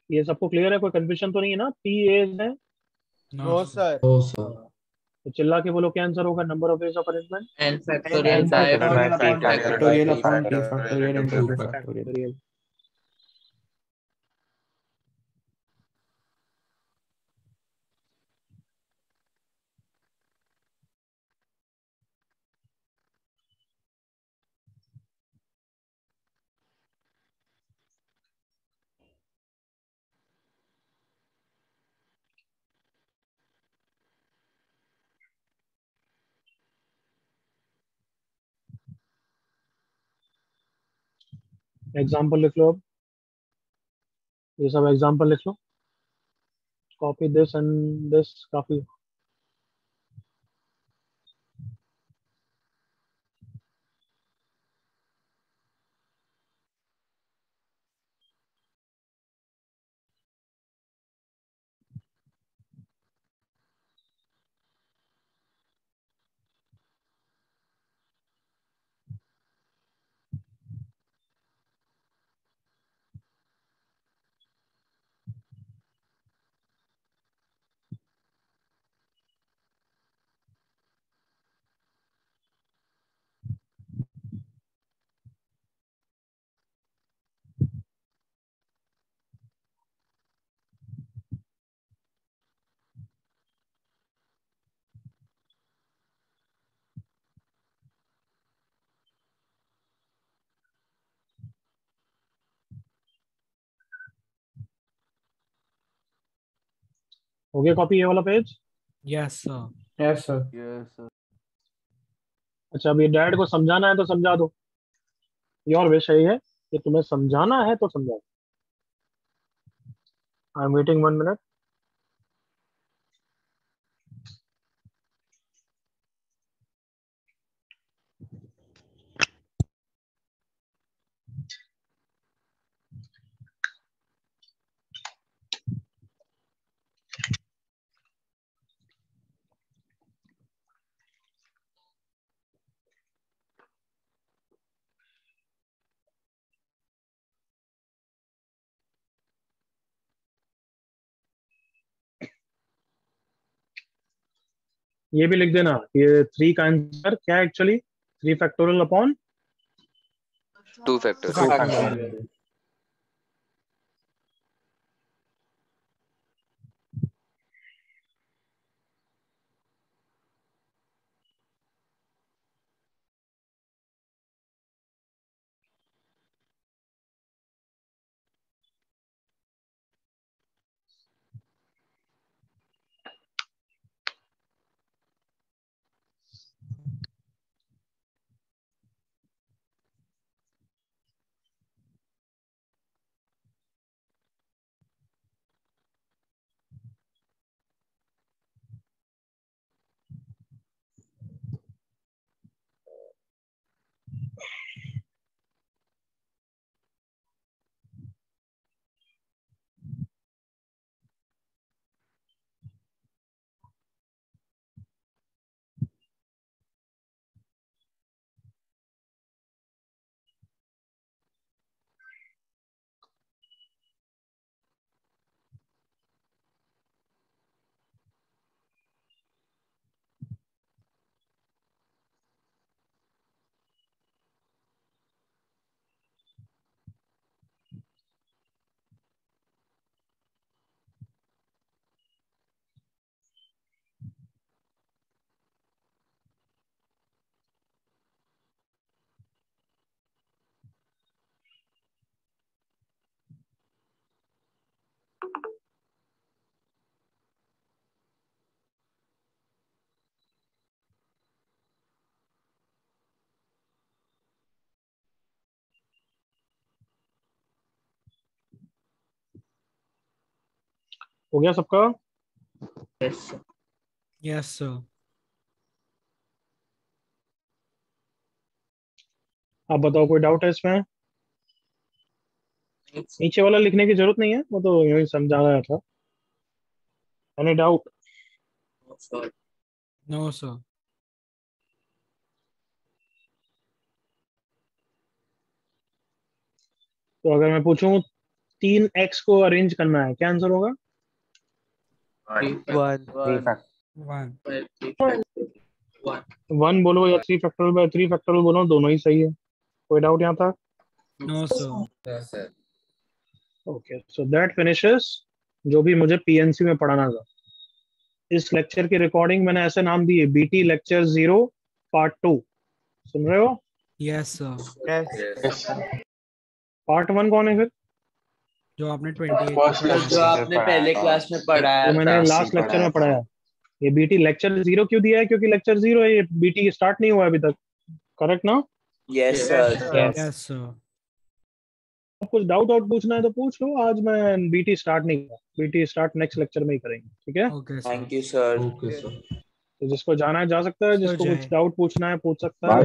ये सबको क्लियर है? कोई कंफ्यूजन तो नहीं है ना? पी एज है
No, sir.
Oh, sir.
तो चिल्ला के बोलो क्या आंसर होगा? Number of ways of arrangement
N factorial
N
by
factorial upon
P
Factorial
factorial.
upon P factorial into Q factorial.
Factorial. Example लिख लो अब, ये सब एग्जाम्पल लिख लो। कॉपी दिस एंड दिस काफी। हो गया कॉपी ये वाला page?
Yes, sir.
Yes, sir.
Yes, sir.
अच्छा, अब ये डैड को समझाना है तो समझा दो। योर विश है ये कि तुम्हें समझाना है तो समझाओ। I am waiting 1 minute. ये भी लिख देना, ये 3 का आंसर क्या है actually? 3 factorial upon
2
Two
factorial.
factorial.
हो गया सबका?
Yes, sir.
Yes, sir.
आप बताओ, कोई डाउट है इसमें? नीचे वाला लिखने की जरूरत नहीं है, वो तो यूं ही समझा रहा था। Any doubt?
No, sir.
No, sir.
तो अगर मैं पूछूं 3x को अरेंज करना है, क्या आंसर होगा? वन बोलो या 3 फैक्टोरियल बाय 3 फैक्टोरियल बोलो, दोनों ही सही है। कोई डाउट यहाँ तक?
No, sir.
Okay, so that finishes जो भी मुझे पीएनसी में पढ़ाना था। इस लेक्चर की रिकॉर्डिंग मैंने ऐसे नाम दिए, बीटी लेक्चर 0 पार्ट 2। सुन रहे हो?
Yes, sir.
Yes, sir.
Part 1 कौन है फिर?
जो आपने 28
जो आपने पहले क्लास में पढ़ाया
तो मैंने लास्ट लेक्चर में पढ़ाया। ये बीटी लेक्चर 0 क्यों दिया है? क्योंकि लेक्चर 0 है, ये बीटी स्टार्ट नहीं हुआ अभी तक। करेक्ट ना?
Yes sir.
Yes, sir.
कुछ डाउट पूछना है तो पूछ लो। आज मैं बीटी स्टार्ट नहीं किया, बीटी स्टार्ट नेक्स्ट लेक्चर में ही करेंगे, ठीक है?
Okay, sir.
Thank you sir.
Okay, sir.
तो जिसको जाना है जा सकता है, जिसको
जय।
कुछ डाउट पूछना है पूछ सकता है।